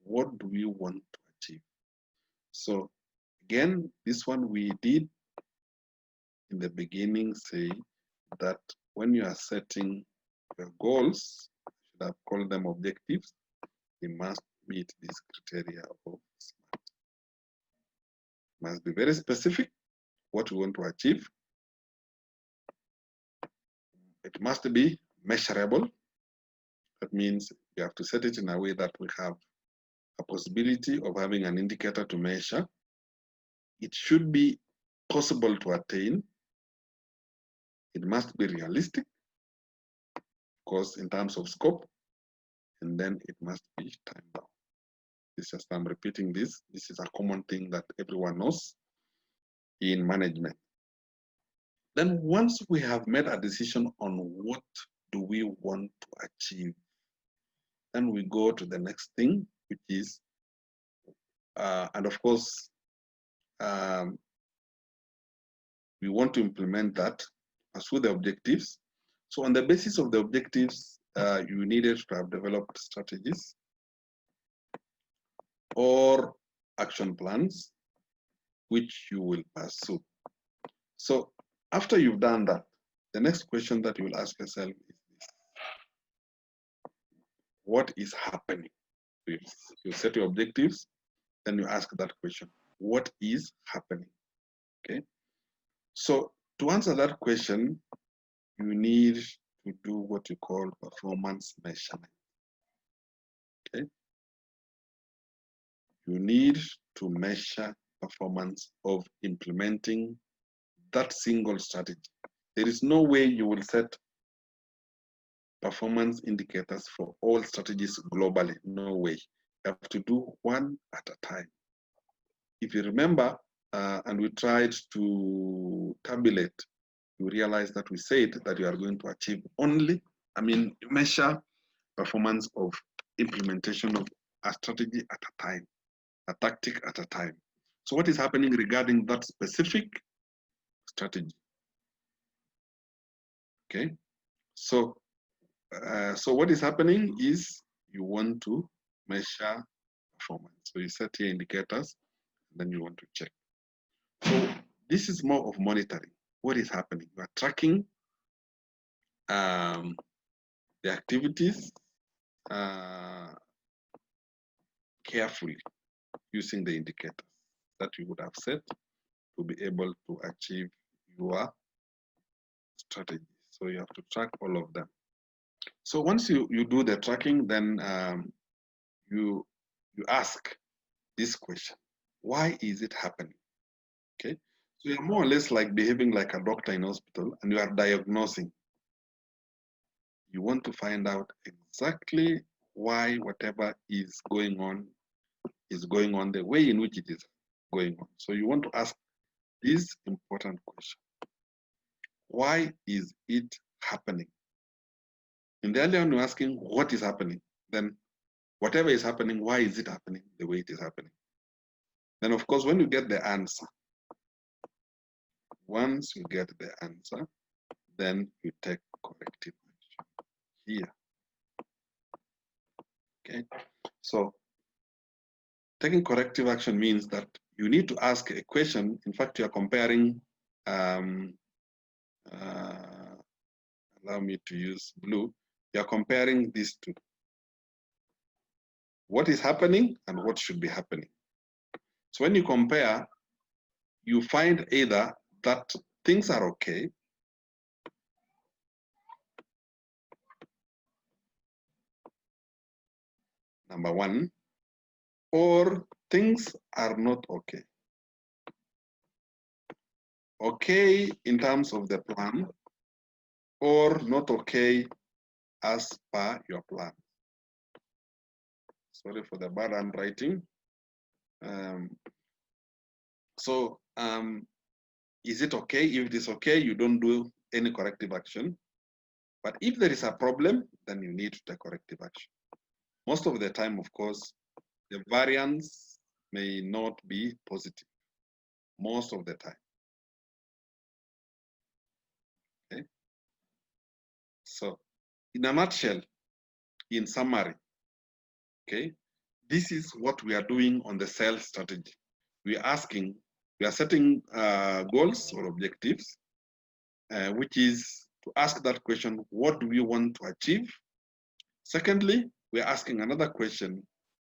what do we want to achieve? So again, this one we did in the beginning say that when you are setting your goals, you should have called them objectives, they must meet this criteria of SMART. Must be very specific what we want to achieve. It must be measurable. That means you have to set it in a way that we have a possibility of having an indicator to measure. It should be possible to attain. It must be realistic, of course, in terms of scope, and then it must be time bound. This is, I'm repeating this. This is a common thing that everyone knows in management. Then once we have made a decision on what do we want to achieve, then we go to the next thing, which is, and of course, we want to implement that, pursue the objectives. So on the basis of the objectives, you needed to have developed strategies or action plans, which you will pursue. So after you've done that, the next question that you will ask yourself is this: what is happening? You set your objectives, then you ask that question: what is happening? Okay. So to answer that question, you need to do what you call performance measurement. Okay. You need to measure performance of implementing that single strategy. There is no way you will set performance indicators for all strategies globally. No way. You have to do one at a time. If you remember, and we tried to tabulate, you realize that we said that you are going to achieve only, measure performance of implementation of a strategy at a time, a tactic at a time. So what is happening regarding that specific strategy? Okay, so what is happening is you want to measure performance. So you set here indicators, and then you want to check. So this is more of monitoring. What is happening? You are tracking the activities carefully using the indicators that you would have set to be able to achieve your strategy. So you have to track all of them. So once you do the tracking, then you ask this question: why is it happening? Okay, so you're more or less like behaving like a doctor in hospital, and you are diagnosing. You want to find out exactly why whatever is going on the way in which it is going on. So you want to ask this important question: why is it happening? In the earlier one, you're asking what is happening. Then whatever is happening, why is it happening the way it is happening? Then of course, when you get the answer, once you get the answer, then you take corrective action here. Okay, so taking corrective action means that you need to ask a question. In fact, you are comparing, allow me to use blue, you are comparing these two. What is happening and what should be happening. So when you compare, you find either that things are okay. Number one, or things are not okay. Okay in terms of the plan, or not okay as per your plan. Sorry for the bad handwriting. Is it okay? If it is okay, you don't do any corrective action. But if there is a problem, then you need to take corrective action. Most of the time, of course, the variance may not be positive. Most of the time. Okay. So, in a nutshell, in summary, okay, this is what we are doing on the sales strategy. We are setting goals or objectives, which is to ask that question, what do we want to achieve? Secondly, we're asking another question,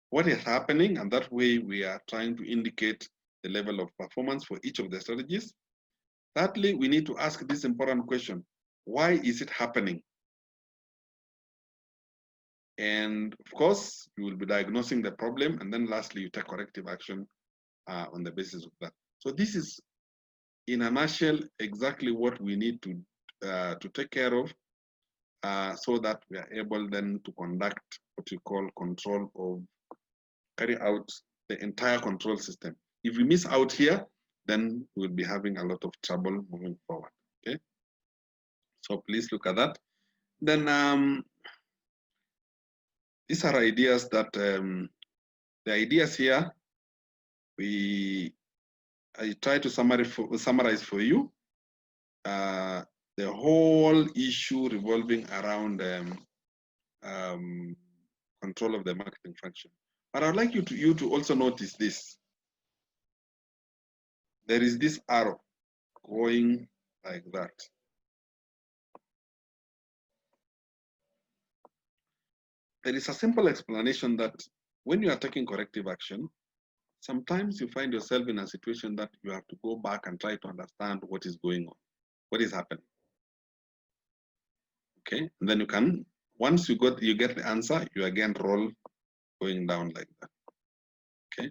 what is happening? And that way we are trying to indicate the level of performance for each of the strategies. Thirdly, we need to ask this important question, why is it happening? And of course, you will be diagnosing the problem. And then lastly, you take corrective action on the basis of that. So this is, in a nutshell, exactly what we need to take care of so that we are able then to conduct what we call control of, carry out the entire control system. If we miss out here, then we'll be having a lot of trouble moving forward, okay? So please look at that. Then these are ideas that, the ideas here, I try to summarize for you the whole issue revolving around control of the marketing function. But I'd like you to also notice this. There is this arrow going like that. There is a simple explanation that when you are taking corrective action, sometimes you find yourself in a situation that you have to go back and try to understand what is going on, what is happening. Okay, and then you can, once you get the answer, you again roll going down like that. Okay,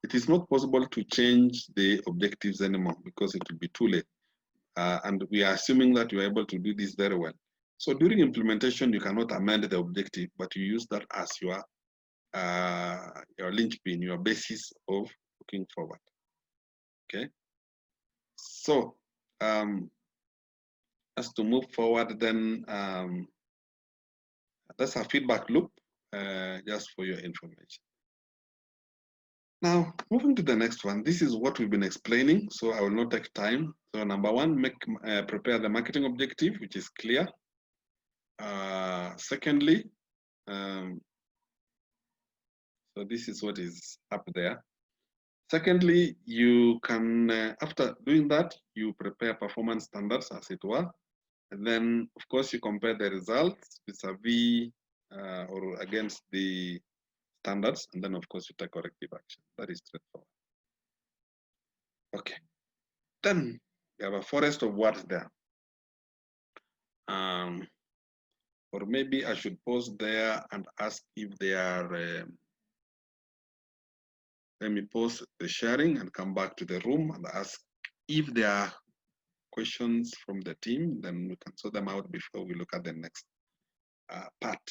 it is not possible to change the objectives anymore because it will be too late. And we are assuming that you are able to do this very well. So during implementation, you cannot amend the objective, but you use that as your linchpin, your basis of looking forward. Okay. So as to move forward, then that's a feedback loop, just for your information. Now, moving to the next one, this is what we've been explaining, so I will not take time. So number one, prepare the marketing objective, which is clear. Secondly, so this is what is up there. Secondly, you can, after doing that, you prepare performance standards, as it were. And then, of course, you compare the results vis-a-vis or against the standards, and then of course you take corrective action. That is straightforward. Okay. Then you have a forest of words there. Or maybe I should pause there and ask if they are, let me pause the sharing and come back to the room and ask if there are questions from the team, then we can sort them out before we look at the next part.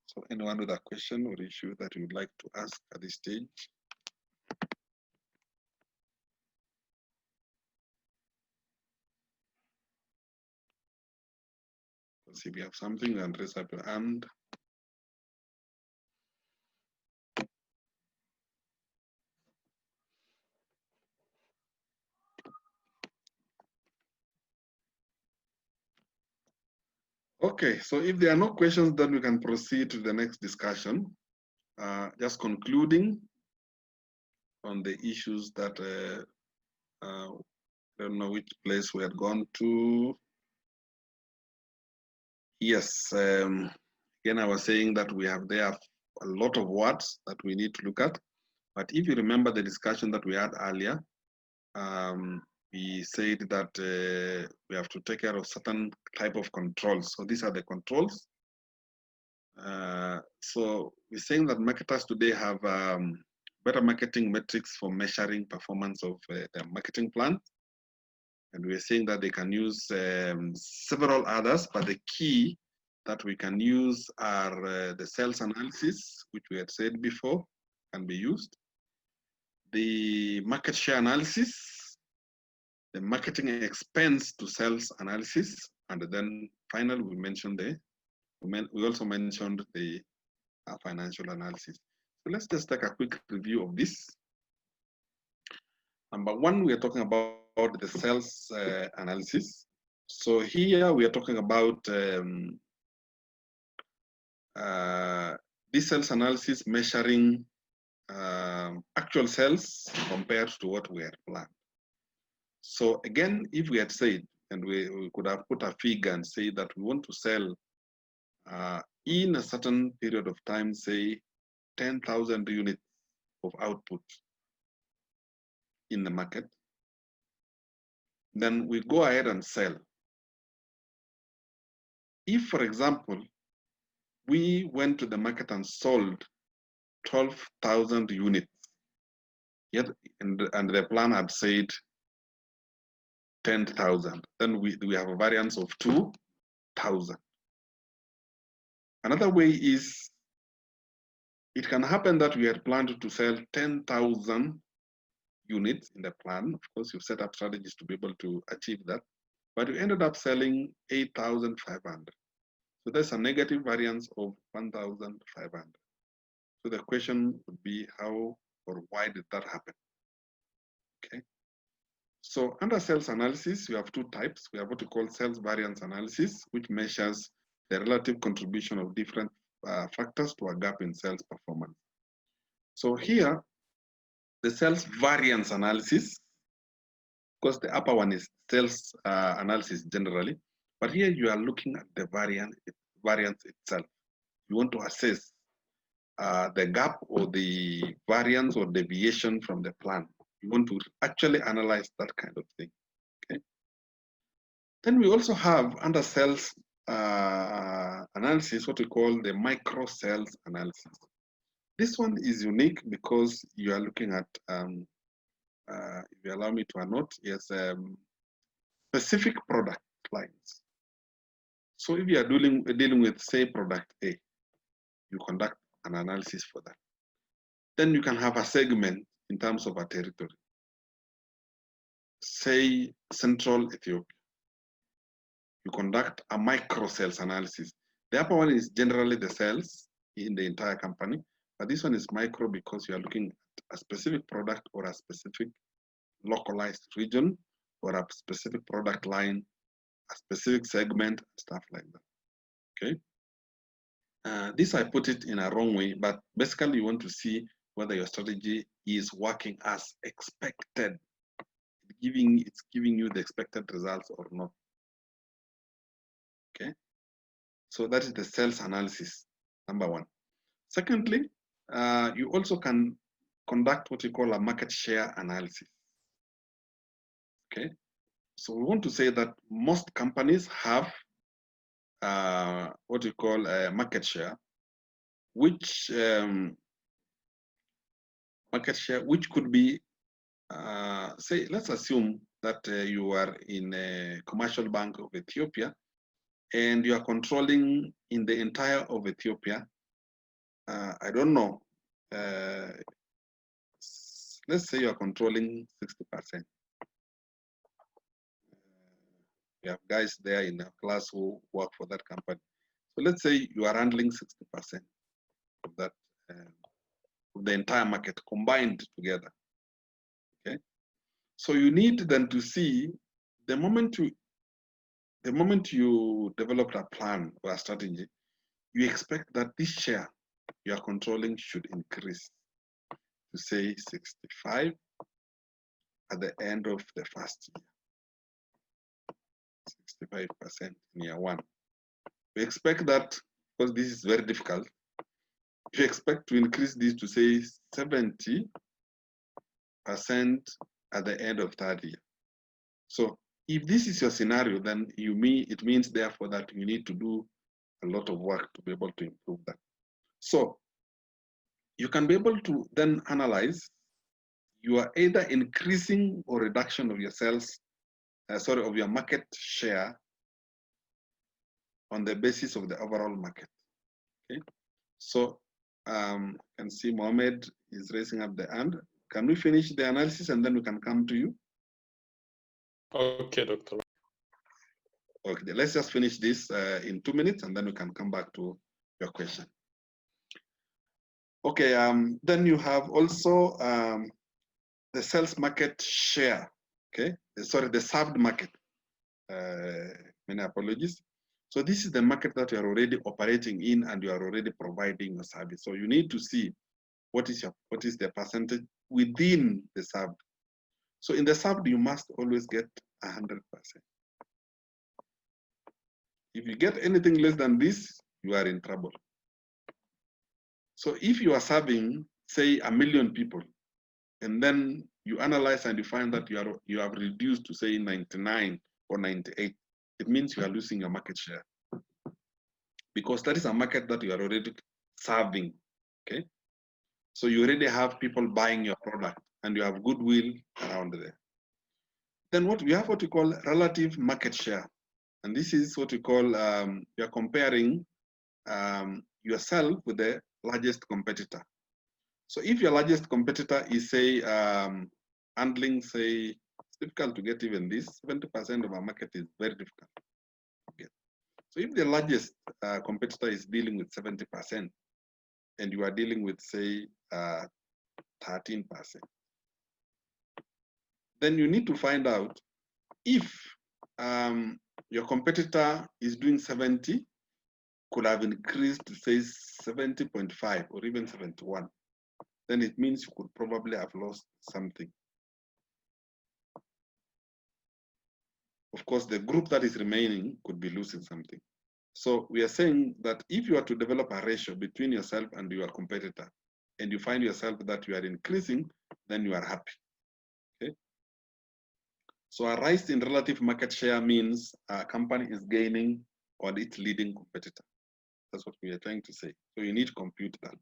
So anyone with a question or issue that you would like to ask at this stage? If you have something, then raise up your hand. Okay, so if there are no questions, then we can proceed to the next discussion. Just concluding on the issues that I don't know which place we had gone to. Yes, again, I was saying that we have there a lot of words that we need to look at. But if you remember the discussion that we had earlier, we said that we have to take care of certain type of controls. So these are the controls. So we're saying that marketers today have better marketing metrics for measuring performance of their marketing plan. And we're saying that they can use several others, but the key that we can use are the sales analysis, which we had said before, can be used. The market share analysis, the marketing expense to sales analysis, and then finally we mentioned we also mentioned the financial analysis. So let's just take a quick review of this. Number one, we are talking about the sales analysis. So here we are talking about this sales analysis measuring actual sales compared to what we had planned. So again, if we had said, and we could have put a figure and say that we want to sell in a certain period of time, say 10,000 units of output in the market, then we go ahead and sell. If, for example, we went to the market and sold 12,000 units, yet and the plan had said 10,000, then we have a variance of 2,000. Another way is it can happen that we had planned to sell 10,000 units in the plan. Of course, you set up strategies to be able to achieve that, but we ended up selling 8,500. So there's a negative variance of 1,500. So the question would be how or why did that happen? Okay. So under sales analysis, you have two types. We have what we call sales variance analysis, which measures the relative contribution of different factors to a gap in sales performance. So here, the sales variance analysis, because the upper one is sales analysis generally, but here you are looking at the variance itself. You want to assess the gap or the variance or deviation from the plan. You want to actually analyze that kind of thing. Okay. Then we also have under sales analysis what we call the micro sales analysis. This one is unique because you are looking at, if you allow me to note, yes, specific product lines. So if you are dealing with, say, product A, you conduct an analysis for that. Then you can have a segment in terms of a territory. Say, Central Ethiopia. You conduct a micro sales analysis. The upper one is generally the sales in the entire company, but this one is micro because you are looking at a specific product or a specific localized region or a specific product line, a specific segment, stuff like that. Okay. This I put it in a wrong way, but basically you want to see whether your strategy is working as expected, it's giving you the expected results or not. Okay. So that is the sales analysis, number one. Secondly, you also can conduct what we call a market share analysis. Okay. So we want to say that most companies have what we call a market share, which could be, say, let's assume that you are in a commercial bank of Ethiopia and you are controlling in the entire of Ethiopia, I don't know, let's say you are controlling 60%. We have guys there in our class who work for that company. So let's say you are handling 60% of that, of the entire market combined together. Okay. So you need then to see the moment you develop a plan or a strategy, you expect that this share you are controlling should increase to say 65 at the end of the first year. 65% in year one. We expect that, because this is very difficult, we expect to increase this to say 70% at the end of third year. So if this is your scenario, then it means therefore that you need to do a lot of work to be able to improve that. So you can be able to then analyze you are either increasing or reduction of your sales, of your market share on the basis of the overall market. Okay, so can see Mohammed is raising up the hand. Can we finish the analysis and then we can come to you? Okay, Doctor. Okay, let's just finish this in 2 minutes and then we can come back to your question. Okay, then you have also the sales market share. Okay, sorry, the served market. Many apologies. So this is the market that you are already operating in and you are already providing your service. So you need to see what is the percentage within the served. So in the served, you must always get 100%. If you get anything less than this, you are in trouble. So if you are serving, say, 1 million people, and then you analyze and you find that you have reduced to say 99 or 98, it means you are losing your market share. Because that is a market that you are already serving. Okay. So you already have people buying your product and you have goodwill around there. Then we have what we call relative market share. And this is what we call, you're comparing yourself with the largest competitor. So if your largest competitor is, say, handling, say, it's difficult to get even this, 70% of our market is very difficult to get. So if the largest competitor is dealing with 70% and you are dealing with, say, 13%, then you need to find out if your competitor is doing 70, could have increased to say 70.5 or even 71, then it means you could probably have lost something. Of course, the group that is remaining could be losing something. So we are saying that if you are to develop a ratio between yourself and your competitor, and you find yourself that you are increasing, then you are happy. Okay. So a rise in relative market share means a company is gaining on its leading competitor. That's what we are trying to say. So you need to compute that.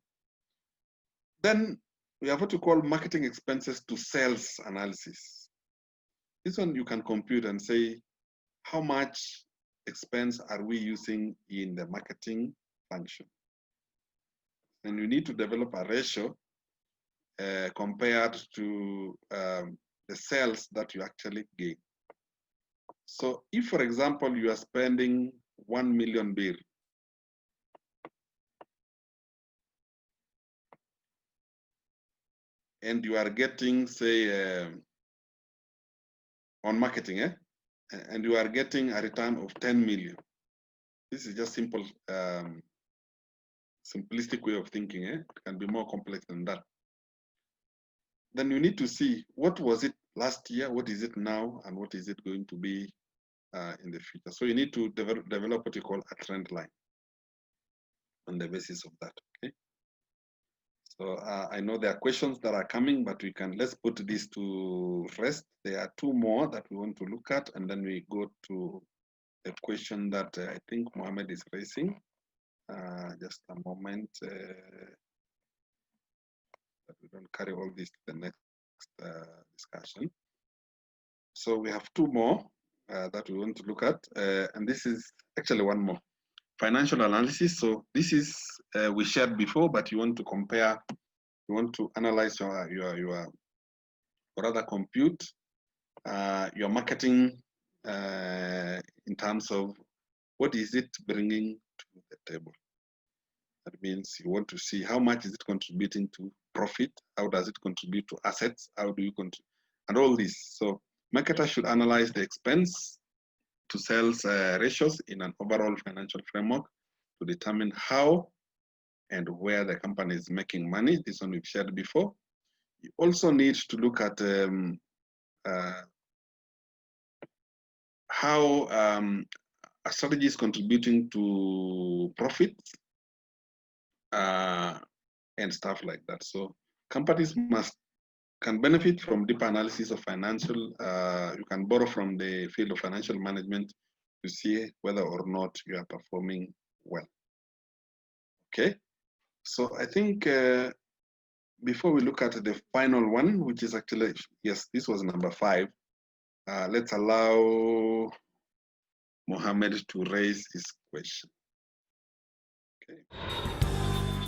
Then we have what we call marketing expenses to sales analysis. This one you can compute and say, how much expense are we using in the marketing function? And you need to develop a ratio compared to the sales that you actually gain. So if, for example, you are spending 1 million birr, and you are getting, say, on marketing, and you are getting a return of 10 million. This is just simple, simplistic way of thinking. It can be more complex than that. Then you need to see what was it last year, what is it now, and what is it going to be in the future. So you need to develop what you call a trend line on the basis of that. Okay. So I know there are questions that are coming, but let's put this to rest. There are 2 more that we want to look at, and then we go to a question that I think Mohammed is raising. Just a moment. That we don't carry all this to the next discussion. So we have 2 more that we want to look at, and this is actually 1 more. Financial analysis. So this is we shared before, but you want to compare, you want to analyze or rather compute your marketing in terms of what is it bringing to the table. That means you want to see how much is it contributing to profit, how does it contribute to assets, how do you contribute, and all this. So marketers should analyze the expense to sales ratios in an overall financial framework to determine how and where the company is making money. This one we've shared before. You also need to look at how a strategy is contributing to profits and stuff like that. So companies must can benefit from deeper analysis of financial. You can borrow from the field of financial management to see whether or not you are performing well. Okay, so I think before we look at the final one, which is actually, yes, this was number 5, let's allow Mohammed to raise his question. Okay.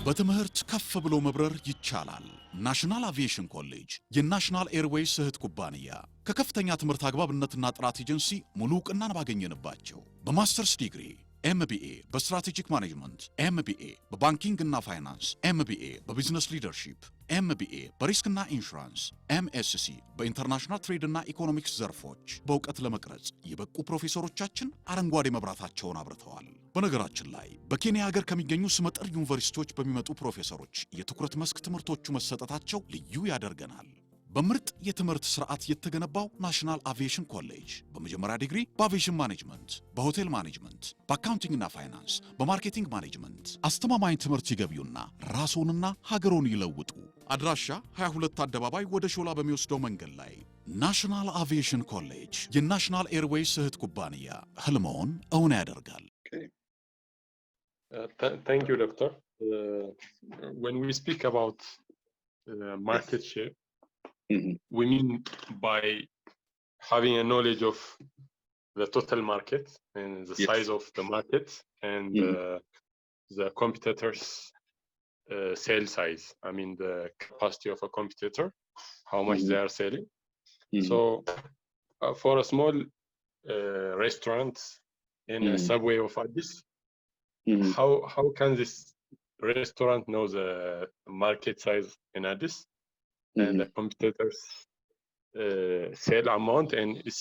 በትምህርት ከፍ ብሎ መብረር ይቻላል። ናሽናል አቪዬሽን ኮሌጅ የናሽናል ኤርዌይስ እህት ኩባንያ ከከፍተኛ ትምህርት አግባብነትና ጥራት ኤጀንሲ ሙሉ ዕውቅናን ባገኘንባቸው በማስተርስ ዲግሪ MBA በስትራቴጂክ ማኔጅመንት፣ MBA በባንኪንግ እና ፋይናንስ፣ MBA በቢዝነስ ሊደርሺፕ፣ MBA በሪስክና ኢንሹራንስ፣ MSc በኢንተርናሽናል ትሬድ እና ኢኮኖሚክስ ዘርፎች በእውቀት ለመቅረጽ የበቁ ፕሮፌሰሮቻችን አረንጓዴ መብራታቸውን አብርተዋል። በነገራችን ላይ በኬንያ ሀገር ከሚገኙ ስመጥር ዩኒቨርሲቲዎች በሚመጡ ፕሮፌሰሮች የትኩረት መስክ ትምህርቶቹ መሰጠታቸው ልዩ ያደርገናል። በምርጥ የትምህርት ስርዓት የተገነባው ናሽናል አቪዬሽን ኮሌጅ በመጀመሪያ ዲግሪ በአቪዬሽን ማኔጅመንት፣ በሆቴል ማኔጅመንት፣ በአካውንቲንግ እና ፋይናንስ፣ በማርኬቲንግ ማኔጅመንት አስተማማኝ ትምህርት ይገቢውና ራስዎንና ሀገሮን ይለውጡ። አድራሻ 22 አደባባይ ወደ ሾላ በሚወስደው መንገድ ላይ ናሽናል አቪዬሽን ኮሌጅ የናሽናል ኤርዌይስ እህት ኩባንያ ህልሞን እውን ያደርጋል። Thank you, Doctor. When we speak about market share, we mean by having a knowledge of the total market and the size of the market and the competitors' sale size. I mean the capacity of a competitor, how much they are selling. So for a small restaurant in a subway of Addis, how can this restaurant know the market size in Addis and the competitors' sale amount and its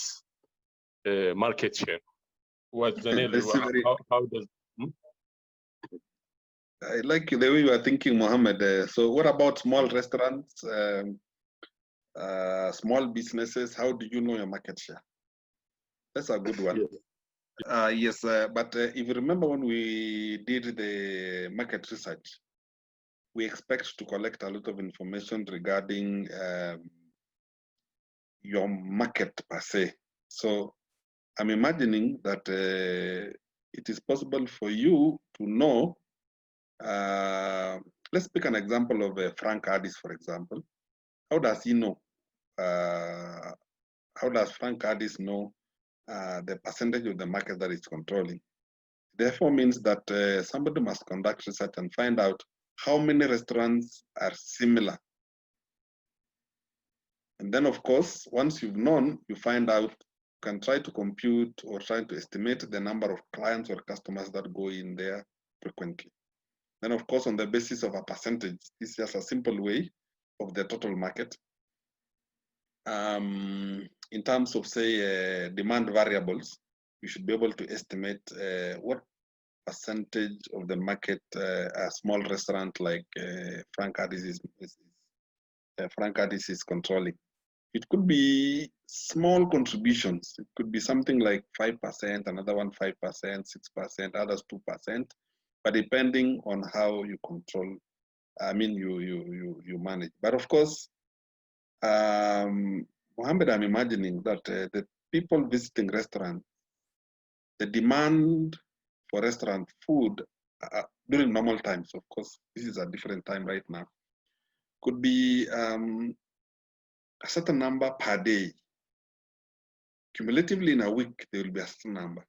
market share? What's the name? How does? I like the way you are thinking, Mohammed. So what about small restaurants, small businesses? How do you know your market share? That's a good one. Yes, but if you remember when we did the market research, we expect to collect a lot of information regarding your market per se. So I'm imagining that it is possible for you to know, let's pick an example of Frank Addis, for example. How does he know? How does Frank Addis know the percentage of the market that it's controlling? Therefore means that somebody must conduct research and find out how many restaurants are similar. And then of course, once you've known, you find out, you can try to compute or try to estimate the number of clients or customers that go in there frequently. Then of course, on the basis of a percentage, this is just a simple way of the total market. In terms of say demand variables, you should be able to estimate what percentage of the market a small restaurant like Frank Addis is controlling. It could be small contributions. It could be something like 5%, another one 5%, 6%, others 2%, but depending on how you control, I mean you manage. But of course, Mohammed, I'm imagining that the people visiting restaurants, the demand for restaurant food during normal times, of course, this is a different time right now, could be a certain number per day. Cumulatively in a week, there will be a certain number.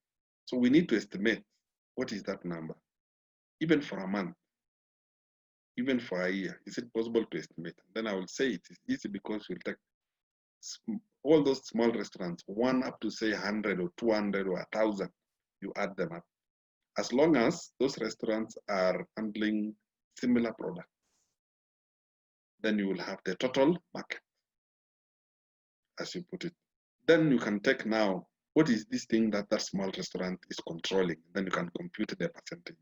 So we need to estimate what is that number, even for a month, even for a year. Is it possible to estimate? Then I will say it is easy because we'll take all those small restaurants, one up to say 100 or 200 or 1,000, you add them up. As long as those restaurants are handling similar products, then you will have the total market, as you put it. Then you can take now, what is this thing that that small restaurant is controlling? Then you can compute the percentage.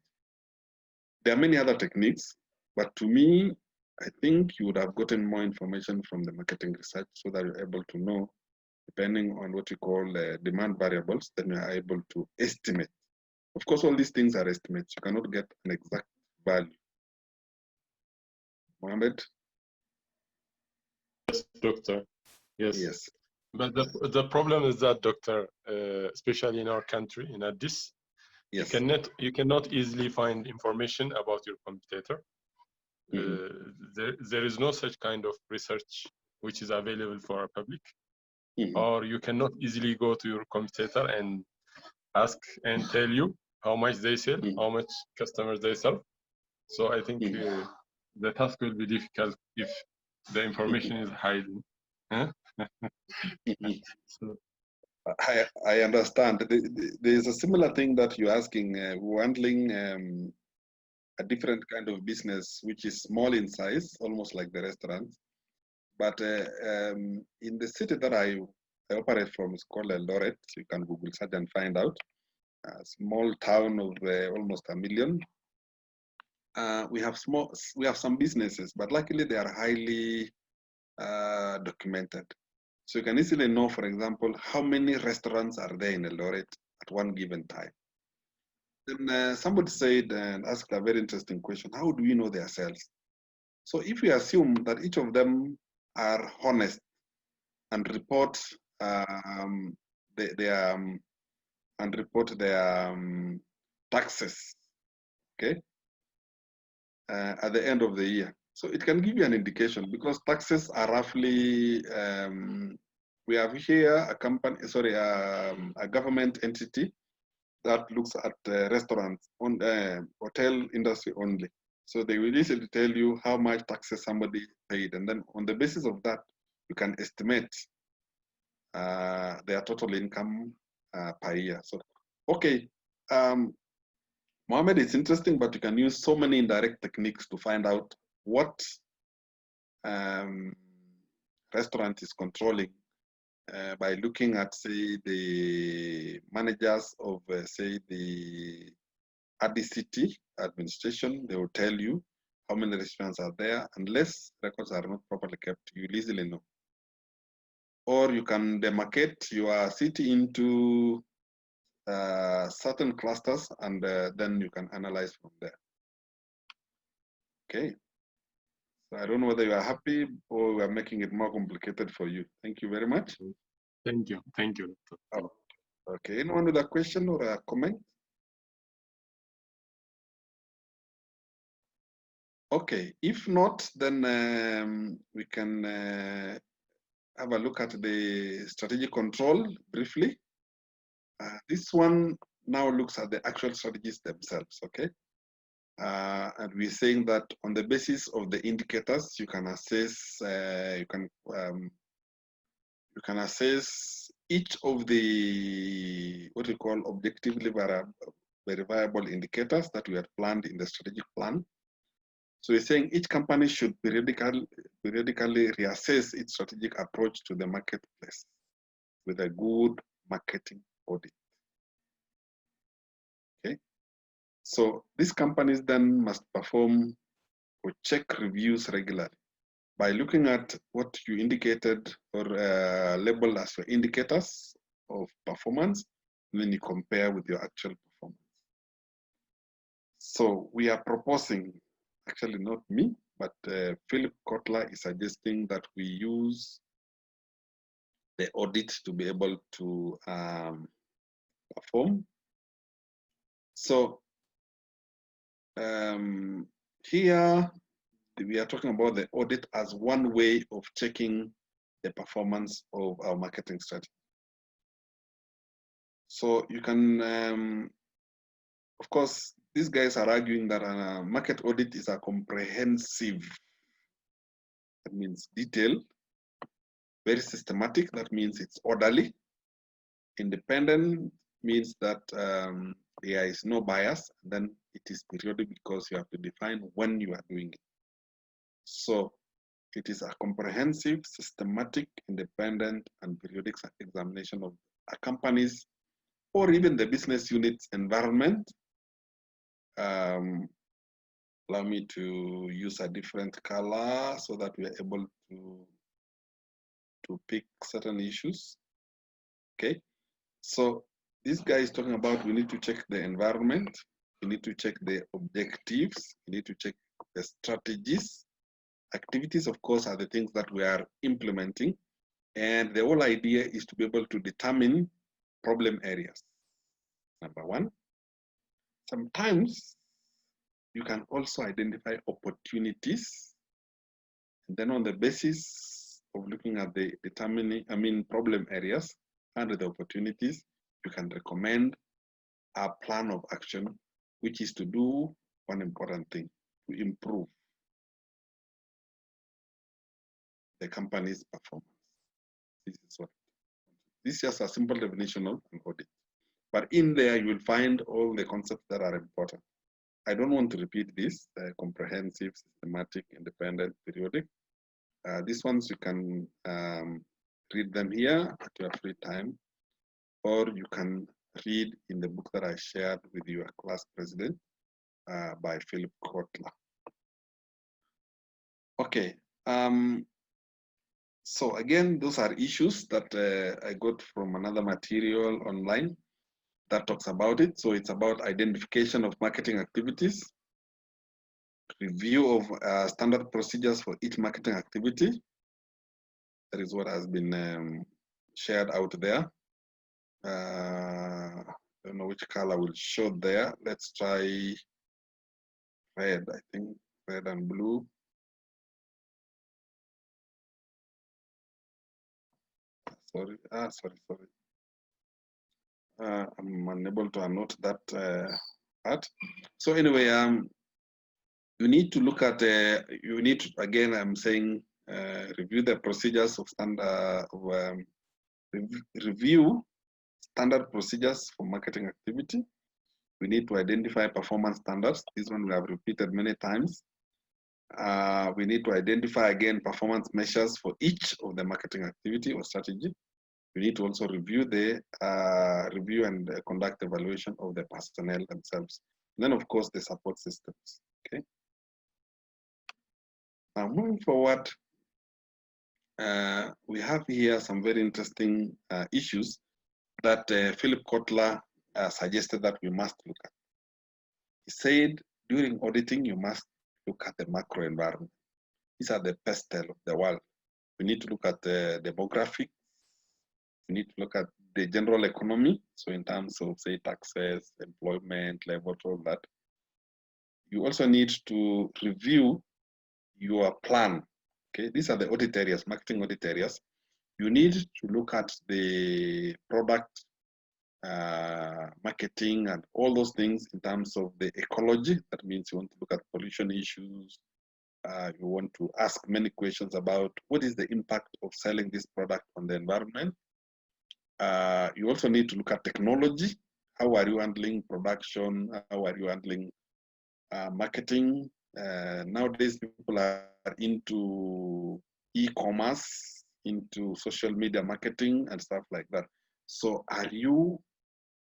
There are many other techniques, but to me, I think you would have gotten more information from the marketing research so that you're able to know, depending on what you call demand variables, then you're able to estimate. Of course, all these things are estimates. You cannot get an exact value. Mohammed? Yes, doctor. Yes. Yes. But the problem is that, doctor, especially in our country, in Addis, Yes. you cannot easily find information about your competitor. There is no such kind of research which is available for our public, or you cannot easily go to your competitor and ask and tell you how much they sell, how much customers they serve. So I think the task will be difficult if the information is hidden. Huh? So, I understand. There is a similar thing that you're asking. We're handling a different kind of business, which is small in size, almost like the restaurant. But in the city that I operate from, it's called Eldoret. You can Google search and find out. A small town of almost 1 million. We have some businesses, but luckily they are highly documented. So you can easily know, for example, how many restaurants are there in Eldoret at one given time. Then somebody said and asked a very interesting question: how do we know their sales? So if we assume that each of them are honest and report their taxes, okay, at the end of the year. So it can give you an indication, because taxes are roughly, we have here a company, sorry, a government entity that looks at restaurants, on hotel industry only. So they will easily tell you how much taxes somebody paid, and then on the basis of that, you can estimate their total income per year. So, okay, Mohammed, it's interesting, but you can use so many indirect techniques to find out what restaurant is controlling by looking at, say, the managers of, say, the Addis City administration. They will tell you how many restaurants are there. Unless records are not properly kept, you'll easily know. Or you can demarcate your city into certain clusters, and then you can analyze from there. Okay. So I don't know whether you are happy or we are making it more complicated for you. Thank you very much. thank you, Doctor. Oh, okay. Anyone with a question or a comment? Okay. If not, then we can have a look at the strategic control briefly. This one now looks at the actual strategies themselves. Okay. And we're saying that on the basis of the indicators, you can assess, you can assess each of the, what we call, objectively verifiable indicators that we had planned in the strategic plan. So we're saying each company should periodically reassess its strategic approach to the marketplace with a good marketing audit. Okay. So these companies then must perform or check reviews regularly by looking at what you indicated or labeled as your indicators of performance, and then you compare with your actual performance. So we are proposing, actually not me, but Philip Kotler is suggesting that we use the audit to be able to perform. So here we are talking about the audit as one way of checking the performance of our marketing strategy. So you can, of course, these guys are arguing that a market audit is a comprehensive, that means detailed, very systematic, that means it's orderly. Independent means that there is no bias, then it is periodic because you have to define when you are doing it. So it is a comprehensive, systematic, independent, and periodic examination of a company's or even the business unit's environment. Allow me to use a different color so that we are able to pick certain issues. Okay, so this guy is talking about we need to check the environment, we need to check the objectives, we need to check the strategies, Activities, of course, are the things that we are implementing. And the whole idea is to be able to determine problem areas. Number one. Sometimes you can also identify opportunities. And then on the basis of looking at the problem areas and the opportunities, you can recommend a plan of action, which is to do one important thing, to improve the company's performance. This is just a simple definition of an audit. But in there, you will find all the concepts that are important. I don't want to repeat this, comprehensive, systematic, independent, periodic. These ones you can read them here at your free time, or you can read in the book that I shared with your class president by Philip Kotler. Okay. So again, those are issues that I got from another material online that talks about it. So it's about identification of marketing activities, review of standard procedures for each marketing activity. That is what has been shared out there. I don't know which color will show there. Let's try red, I think, red and blue. Sorry, sorry. I'm unable to annotate that part. So anyway, you need to look at, you need to, again, I'm saying, review the procedures of standard, review standard procedures for marketing activity. We need to identify performance standards. This one we have repeated many times. We need to identify again performance measures for each of the marketing activity or strategy. We need to also review the review and conduct evaluation of the personnel themselves. And then, of course, the support systems. Okay. Now, moving forward, we have here some very interesting issues that Philip Kotler suggested that we must look at. He said, during auditing, you must look at the macro environment. These are the pestle of the world. We need to look at the demographics. We need to look at the general economy. So in terms of, say, taxes, employment, labor, all that. You also need to review your plan. Okay, these are the audit areas, marketing audit areas. You need to look at the product marketing and all those things in terms of the ecology. That means you want to look at pollution issues. You want to ask many questions about what is the impact of selling this product on the environment. You also need to look at technology. How are you handling production? How are you handling marketing? Nowadays, people are into e-commerce, into social media marketing and stuff like that. So are you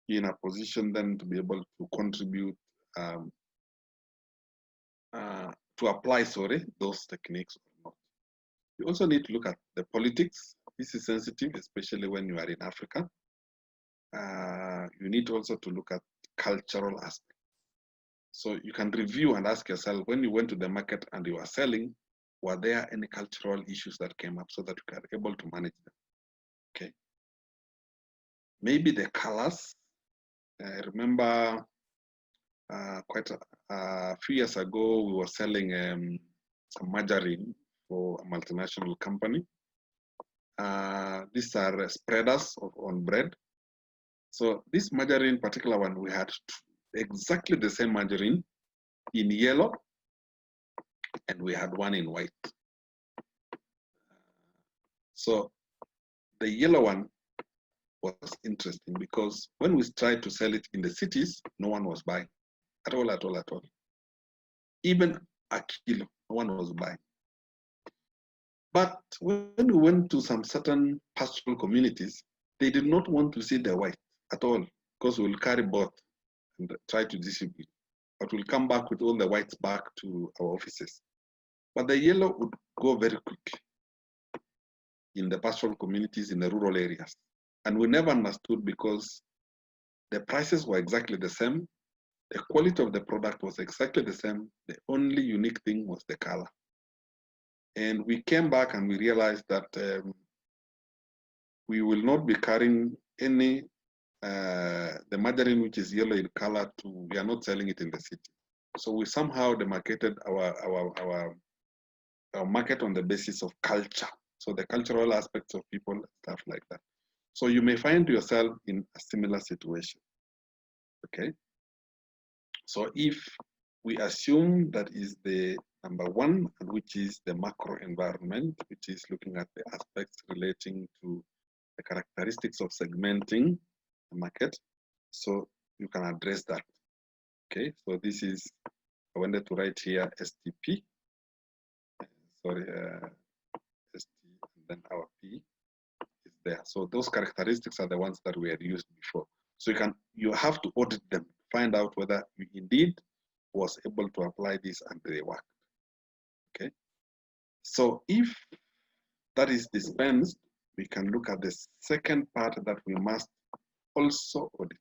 in a position then to be able to contribute to apply, those techniques or not? You also need to look at the politics. This is sensitive, especially when you are in Africa. You need also to look at cultural aspects. So you can review and ask yourself, when you went to the market and you are selling, were there any cultural issues that came up so that you are able to manage them? Okay. Maybe the colors. I remember quite a few years ago, we were selling some margarine for a multinational company. These are spreaders on bread. So this margarine, particular one, we had exactly the same margarine in yellow, and we had one in white. So the yellow one was interesting because when we tried to sell it in the cities, no one was buying at all. Even a kilo, no one was buying. But when we went to some certain pastoral communities, they did not want to see the white at all because we'll carry both and try to distribute. But we'll come back with all the whites back to our offices. But the yellow would go very quickly in the pastoral communities in the rural areas. And we never understood because the prices were exactly the same. The quality of the product was exactly the same. The only unique thing was the color. And we came back and we realized that we will not be carrying any, the margarine which is yellow in color, we are not selling it in the city. So we somehow demarcated our market on the basis of culture. So the cultural aspects of people, stuff like that. So you may find yourself in a similar situation, okay? So if we assume that is the number one, and which is the macro environment, which is looking at the aspects relating to the characteristics of segmenting the market, so you can address that, okay? So this is, I wanted to write here STP, sorry, ST, and then our P is there. So those characteristics are the ones that we had used before. So you have to audit them, find out whether you indeed was able to apply this and they work. Okay. So if that is dispensed, we can look at the second part that we must also audit.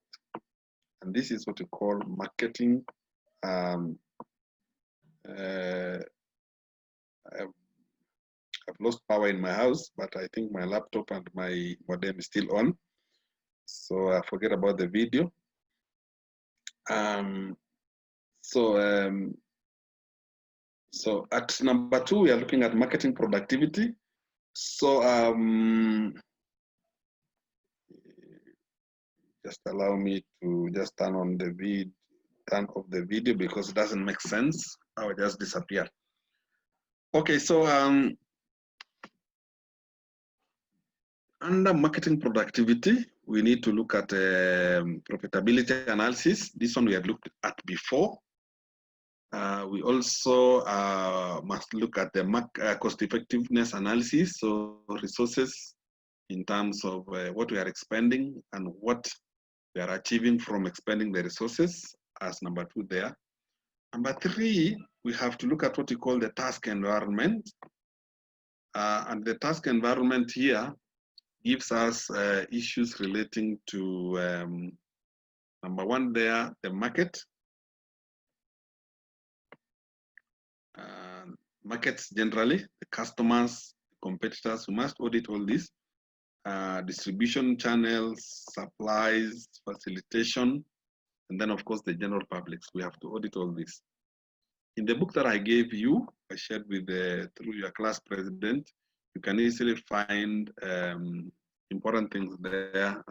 And this is what we call marketing. I've lost power in my house, but I think my laptop and my modem is still on. So I forget about the video. So at number 2, we are looking at marketing productivity. So just allow me to just turn off the video because it doesn't make sense. I will just disappear. Okay, so under marketing productivity, we need to look at profitability analysis. This one we had looked at before. We also must look at the cost effectiveness analysis, so resources in terms of what we are expending and what we are achieving from expending the resources as number 2 there. Number 3, we have to look at what we call the task environment. And the task environment here gives us issues relating to number 1 there, the market. Markets generally, the customers, competitors, we must audit all this. Distribution channels, supplies, facilitation, and then of course the general publics. We have to audit all this. In the book that I gave you, I shared with through your class president, you can easily find important things there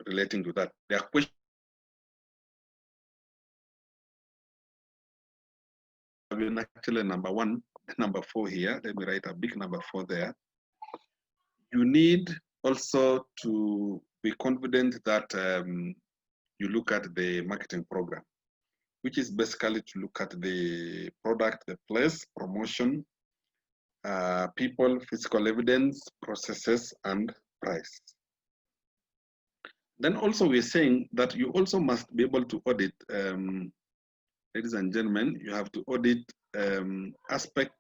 relating to that. There are questions. Actually, number 1, number 4 here. Let me write a big number 4 there. You need also to be confident that you look at the marketing program, which is basically to look at the product, the place, promotion, people, physical evidence, processes, and price. Then also we're saying that you also must be able to audit, ladies and gentlemen, you have to audit aspects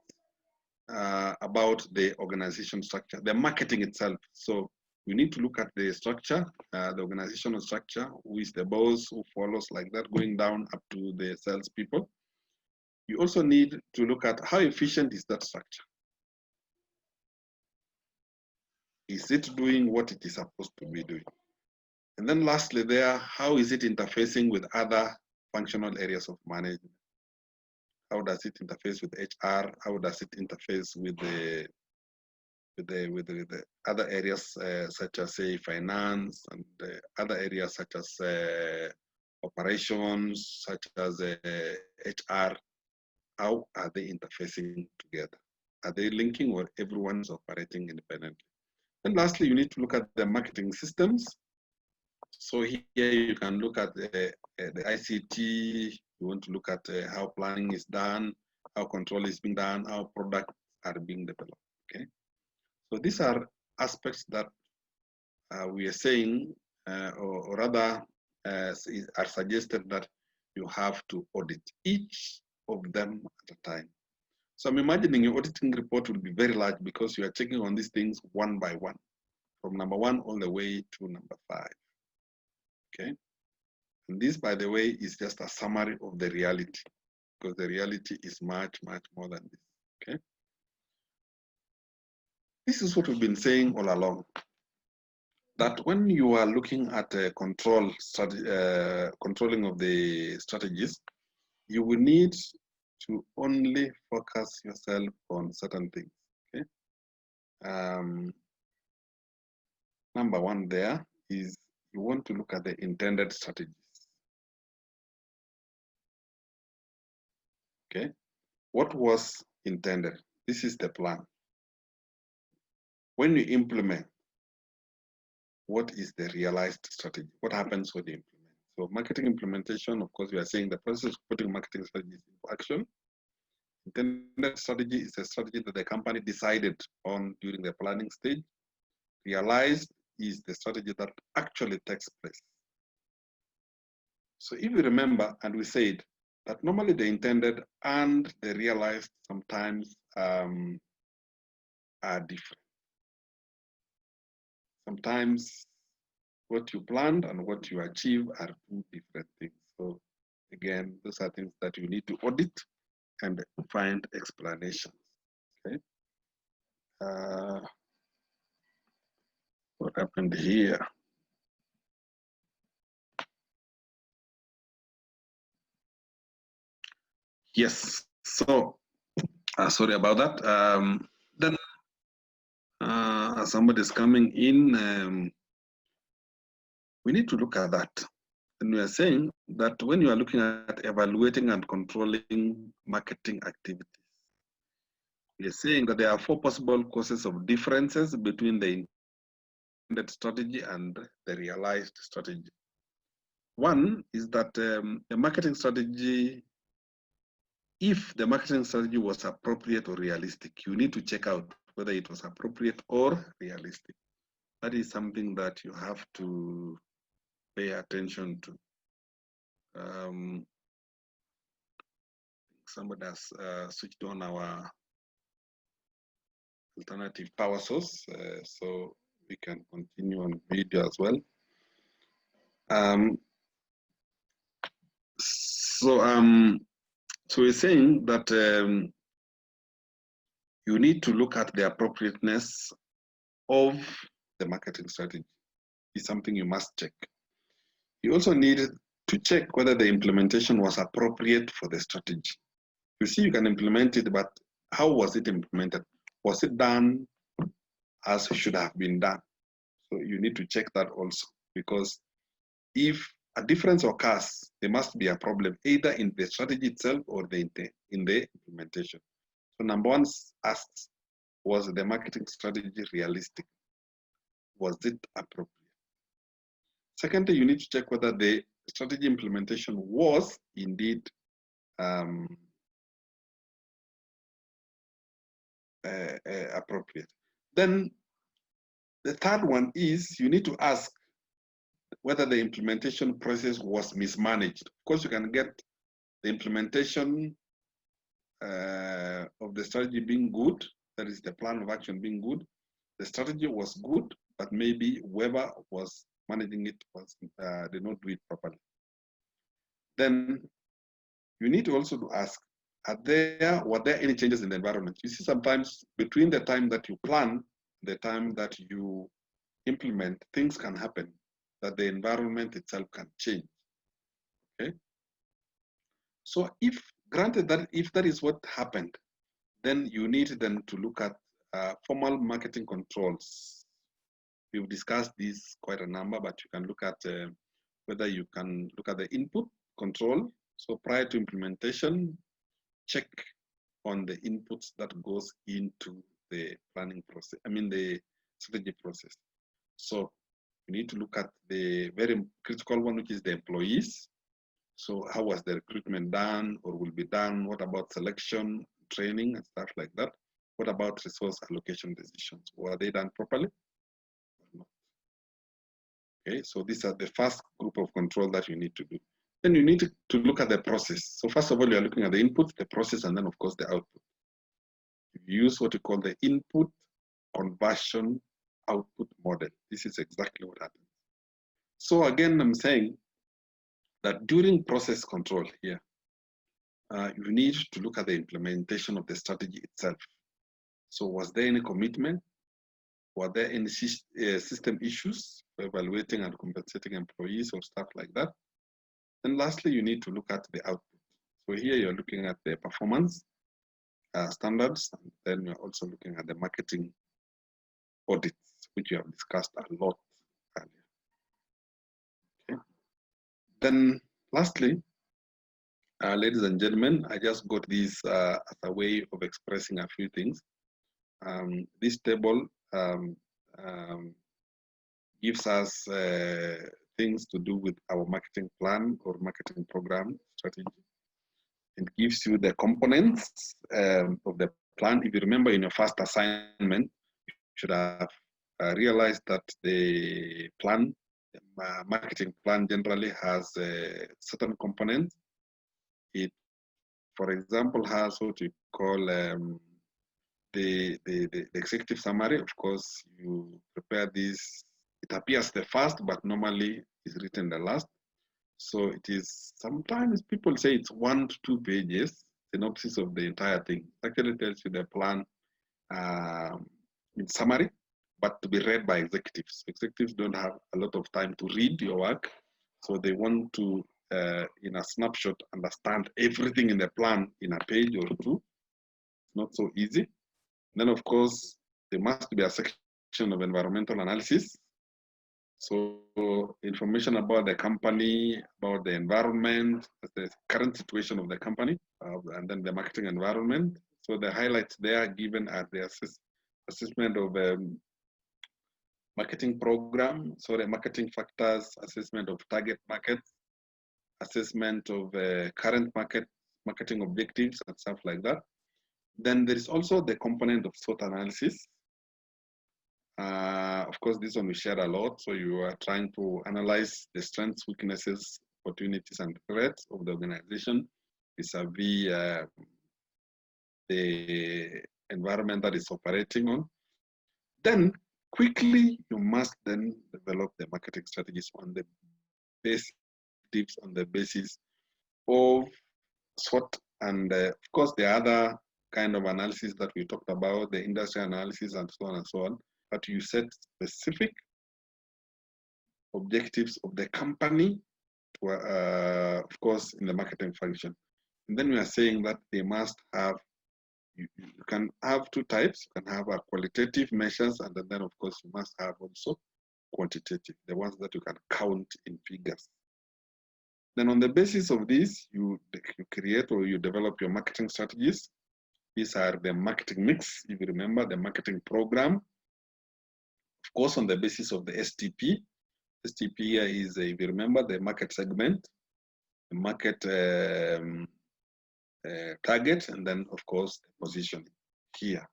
about the organization structure, the marketing itself. So you need to look at the structure, the organizational structure, who is the boss, who follows like that, going down up to the salespeople. You also need to look at how efficient is that structure. Is it doing what it is supposed to be doing? And then lastly there, how is it interfacing with other functional areas of management? How does it interface with HR? How does it interface with the other areas such as say finance and other areas such as operations, such as HR? How are they interfacing together? Are they linking or everyone's operating independently? And lastly, you need to look at the marketing systems. So here you can look at the ICT, you want to look at how planning is done, how control is being done, how products are being developed, okay? So these are aspects that we are saying, or rather are suggested that you have to audit each of them at a time. So I'm imagining your auditing report will be very large because you are checking on these things one by one, from number 1 all the way to number 5. Okay, and this, by the way, is just a summary of the reality. because the reality is much, much more than this, okay? This is what we've been saying all along, that when you are looking at a controlling of the strategies, you will need to only focus yourself on certain things, okay? Number one there is you want to look at the intended strategies, okay? What was intended? This is the plan. When you implement, what is the realized strategy? What happens when you implement? So marketing implementation, of course, we are saying the process of putting marketing strategies into action. Intended strategy is a strategy that the company decided on during the planning stage. Realized is the strategy that actually takes place. So if you remember, and we said that normally the intended and the realized sometimes are different. Sometimes what you planned and what you achieve are two different things. So again, those are things that you need to audit and find explanations, okay? What happened here? Yes, so sorry about that. Then somebody's coming in. We need to look at that. And we are saying that when you are looking at evaluating and controlling marketing activities, we are saying that there are 4 possible causes of differences between the intended strategy and the realized strategy. One is that the marketing strategy, if the marketing strategy was appropriate or realistic, you need to check out whether it was appropriate or realistic. That is something that you have to pay attention to. Somebody has switched on our alternative power source, so we can continue on video as well. So we're saying that you need to look at the appropriateness of the marketing strategy. It's something you must check. You also need to check whether the implementation was appropriate for the strategy. You see, you can implement it, but how was it implemented? Was it done as it should have been done? So you need to check that also, because if a difference occurs, there must be a problem either in the strategy itself or in the implementation. So number one asks, was the marketing strategy realistic? Was it appropriate? Secondly, you need to check whether the strategy implementation was indeed appropriate. Then the third one is you need to ask whether the implementation process was mismanaged. Of course, you can get the implementation of the strategy being good, that is the plan of action being good. The strategy was good, but maybe whoever was managing it did not do it properly. Then you need to also ask, were there any changes in the environment? You see, sometimes between the time that you plan, the time that you implement, things can happen that the environment itself can change, okay? So if granted that if that is what happened, then you need then to look at formal marketing controls. We've discussed these quite a number, but you can look at whether you can look at the input control. So prior to implementation, check on the inputs that goes into the planning process, the strategy process. So you need to look at the very critical one, which is the employees. So how was the recruitment done or will be done? What about selection, training, and stuff like that? What about resource allocation decisions? Were they done properly or not? Okay, so these are the first group of control that you need to do. Then you need to look at the process. So first of all, you're looking at the input, the process, and then of course the output. You use what you call the input conversion output model. This is exactly what happens. So again, I'm saying that during process control here, you need to look at the implementation of the strategy itself. So was there any commitment? Were there any system issues for evaluating and compensating employees or stuff like that? And lastly, you need to look at the output. So here you're looking at the performance standards, and then you're also looking at the marketing audits, which you have discussed a lot earlier. Okay. Then lastly, ladies and gentlemen, I just got this as a way of expressing a few things. This table gives us things to do with our marketing plan or marketing program strategy. It gives you the components of the plan. If you remember in your first assignment, you should have realized that the plan, the marketing plan generally has certain components. It, for example, has what we call the executive summary. Of course, you prepare this. It appears the first, but normally is written the last. So it is, sometimes people say it's 1 to 2 pages, synopsis of the entire thing. It actually tells you the plan in summary, but to be read by executives. Executives don't have a lot of time to read your work, so they want to, in a snapshot, understand everything in the plan in a page or two. It's not so easy. Then, of course, there must be a section of environmental analysis. So information about the company, about the environment, the current situation of the company, and then the marketing environment. So the highlights there given are the assessment of marketing program, so the marketing factors, assessment of target markets, assessment of current marketing objectives and stuff like that. Then there is also the component of SWOT analysis. Of course, this one we share a lot. So you are trying to analyze the strengths, weaknesses, opportunities, and threats of the organization vis-a-vis the environment that is operating on. Then quickly, you must then develop the marketing strategies on the basis, on the basis of SWOT, and of course the other kind of analysis that we talked about, the industry analysis and so on and so on. But you set specific objectives of the company, to, of course, in the marketing function. And then we are saying that they must have, you can have two types. You can have a qualitative measures, and then of course you must have also quantitative, the ones that you can count in figures. Then on the basis of this, you create or you develop your marketing strategies. These are the marketing mix, if you remember, the marketing program. Of course, on the basis of the STP. STP is, if you remember, the market segment, the market target, and then, of course, the positioning here.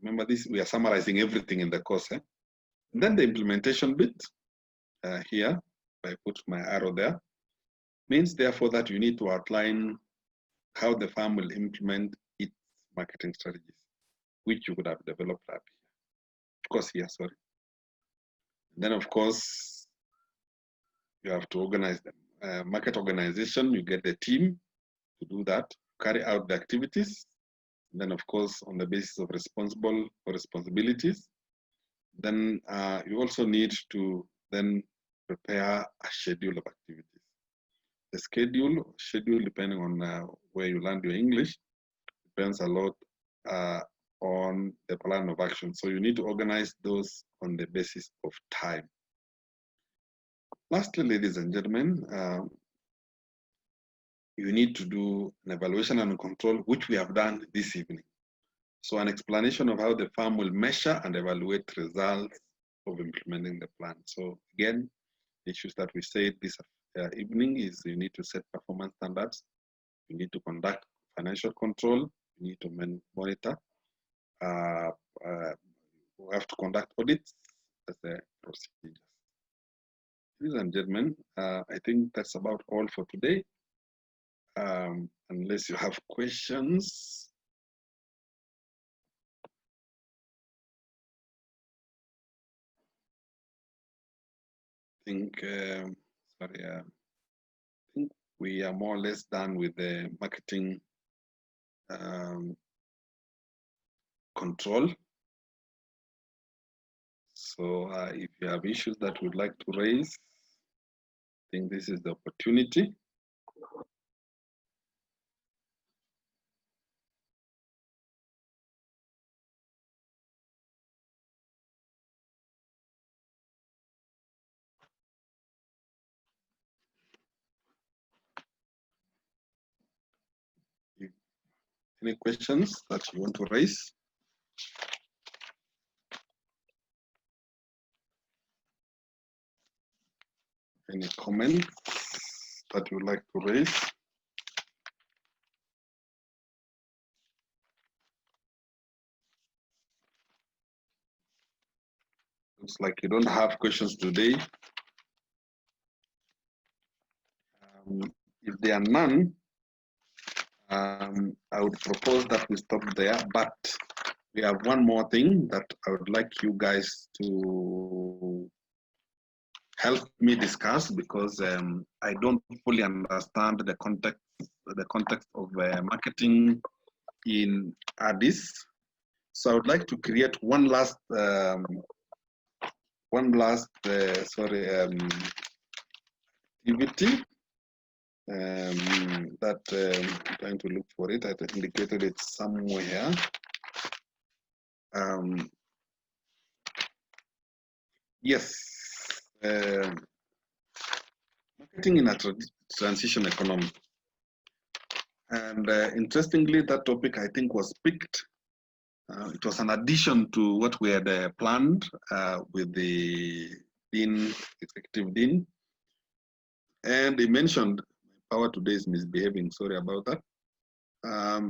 Remember this, we are summarizing everything in the course. And then the implementation bit here, I put my arrow there, means therefore that you need to outline how the firm will implement its marketing strategies, which you could have developed up here. Of course, here, sorry. And then, of course, you have to organize them. Market organization, you get the team to do that, carry out the activities. And then, of course, on the basis of responsibilities, then you also need to then prepare a schedule of activities. The schedule, depending on where you learn your English, depends a lot on the plan of action. So you need to organize those on the basis of time. Lastly, ladies and gentlemen, you need to do an evaluation and control, which we have done this evening. So an explanation of how the firm will measure and evaluate results of implementing the plan. So again, the issues that we said this evening is you need to set performance standards, you need to conduct financial control, you need to monitor, we have to conduct audits as a procedure. Ladies and gentlemen, I think that's about all for today. Unless you have questions. I think, I think we are more or less done with the marketing control. So if you have issues that you'd like to raise, I think this is the opportunity. Any questions that you want to raise? Any comments that you would like to raise? Looks like you don't have questions today. If there are none, I would propose that we stop there, but we have one more thing that I would like you guys to help me discuss, because I don't fully understand the context of marketing in Addis. So I would like to create one last activity that I'm trying to look for it. I indicated it somewhere. Yes, marketing in a transition economy. And interestingly, that topic I think was picked. It was an addition to what we had planned with the Dean, Executive Dean. And he mentioned, power today is misbehaving, sorry about that. I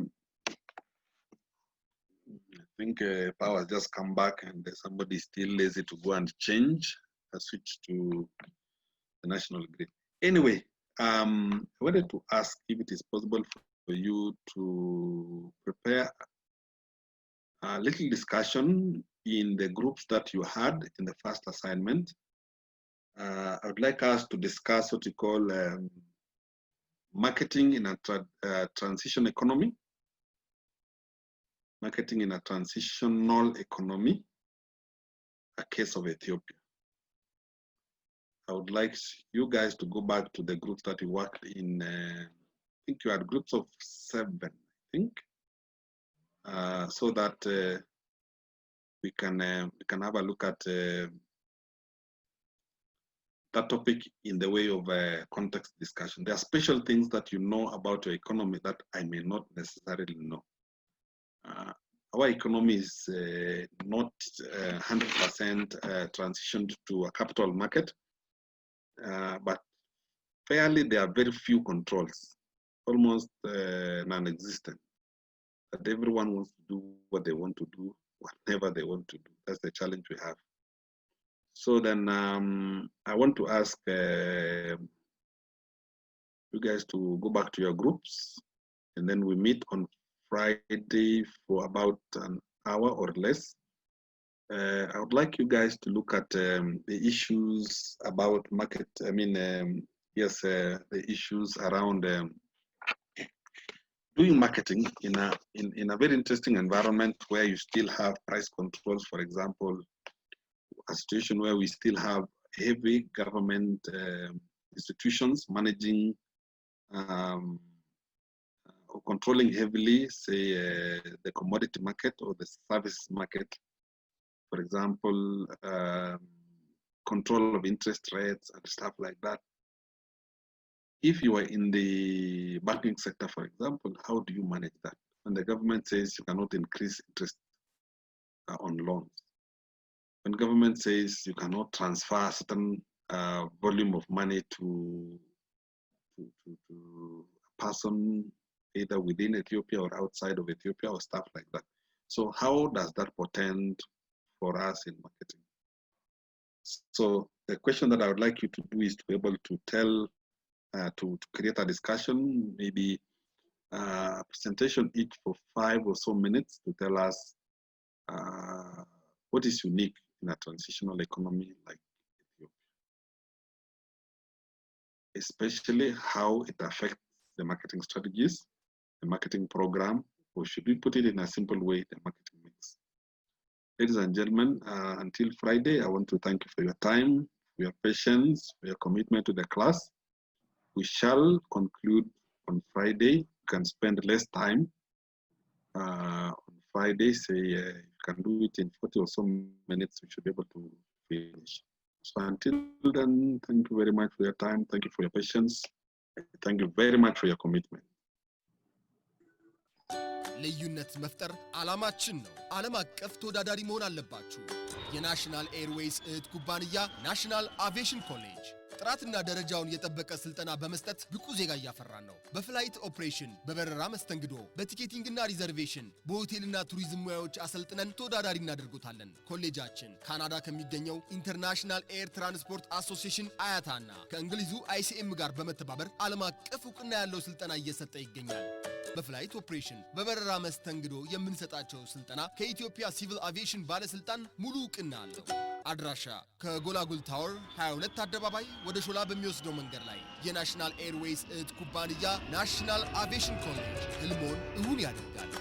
think power has just come back and somebody is still lazy to go and change a switch to the national grid. Anyway, I wanted to ask if it is possible for you to prepare a little discussion in the groups that you had in the first assignment. I would like us to discuss what you call marketing in a transition economy. Marketing in a transitional economy, a case of Ethiopia. I would like you guys to go back to the groups that you worked in. I think you had groups of 7, I think, so that we can have a look at that topic in the way of context discussion. There are special things that you know about your economy that I may not necessarily know. Our economy is not 100% transitioned to a capital market, but fairly there are very few controls, almost non-existent. That everyone wants to do what they want to do, whatever they want to do. That's the challenge we have. So then I want to ask you guys to go back to your groups, and then we meet on Friday for about an hour or less. I would like you guys to look at the issues about market. I mean, the issues around doing marketing in a very interesting environment where you still have price controls, for example, a situation where we still have heavy government institutions managing or controlling heavily, say, the commodity market or the service market. For example, control of interest rates and stuff like that. If you are in the banking sector, for example, how do you manage that? When the government says you cannot increase interest on loans, when government says you cannot transfer a certain volume of money to a person either within Ethiopia or outside of Ethiopia or stuff like that. So how does that portend for us in marketing? So the question that I would like you to do is to be able to tell, to create a discussion, maybe a presentation each for 5 or so minutes to tell us what is unique in a transitional economy like Ethiopia. especially how it affects the marketing strategies, the marketing program, or should we put it in a simple way, the marketing mix. Ladies and gentlemen, until Friday, I want to thank you for your time, for your patience, for your commitment to the class. We shall conclude on Friday. You can spend less time on Friday, say you can do it in 40 or so minutes, we should be able to finish. So until then, thank you very much for your time. Thank you for your patience. Thank you very much for your commitment. ልዩነት መፍጠር ዓላማችን ነው። ዓለም አቀፍ ተወዳዳሪ መሆን አለባችሁ። የናሽናል ኤርዌይስ እህት ኩባንያ ናሽናል አቪዬሽን ኮሌጅ ጥራትና ደረጃውን የጠበቀ ስልጠና በመስጠት ብቁ ዜጋ እያፈራን ነው። በፍላይት ኦፕሬሽን፣ በበረራ መስተንግዶ፣ በቲኬቲንግና ሪዘርቬሽን፣ በሆቴልና ቱሪዝም ሙያዎች አሰልጥነን ተወዳዳሪ እናደርጉታለን። ኮሌጃችን ካናዳ ከሚገኘው ኢንተርናሽናል ኤር ትራንስፖርት አሶሲዬሽን አያታና ከእንግሊዙ ICM ጋር በመተባበር ዓለም አቀፍ ዕውቅና ያለው ስልጠና እየሰጠ ይገኛል። በፍላይት ኦፕሬሽን በበረራ መስተንግዶ የምንሰጣቸው ስልጠና ከኢትዮጵያ ሲቪል አቪዬሽን ባለስልጣን ሙሉ ዕውቅና አለው። አድራሻ ከጎላጉል ታወር 22 አደባባይ ወደ ሾላ በሚወስደው መንገድ ላይ የናሽናል ኤርዌይስ እህት ኩባንያ ናሽናል አቪዬሽን ኮሌጅ ህልሞን እውን ያደርጋል።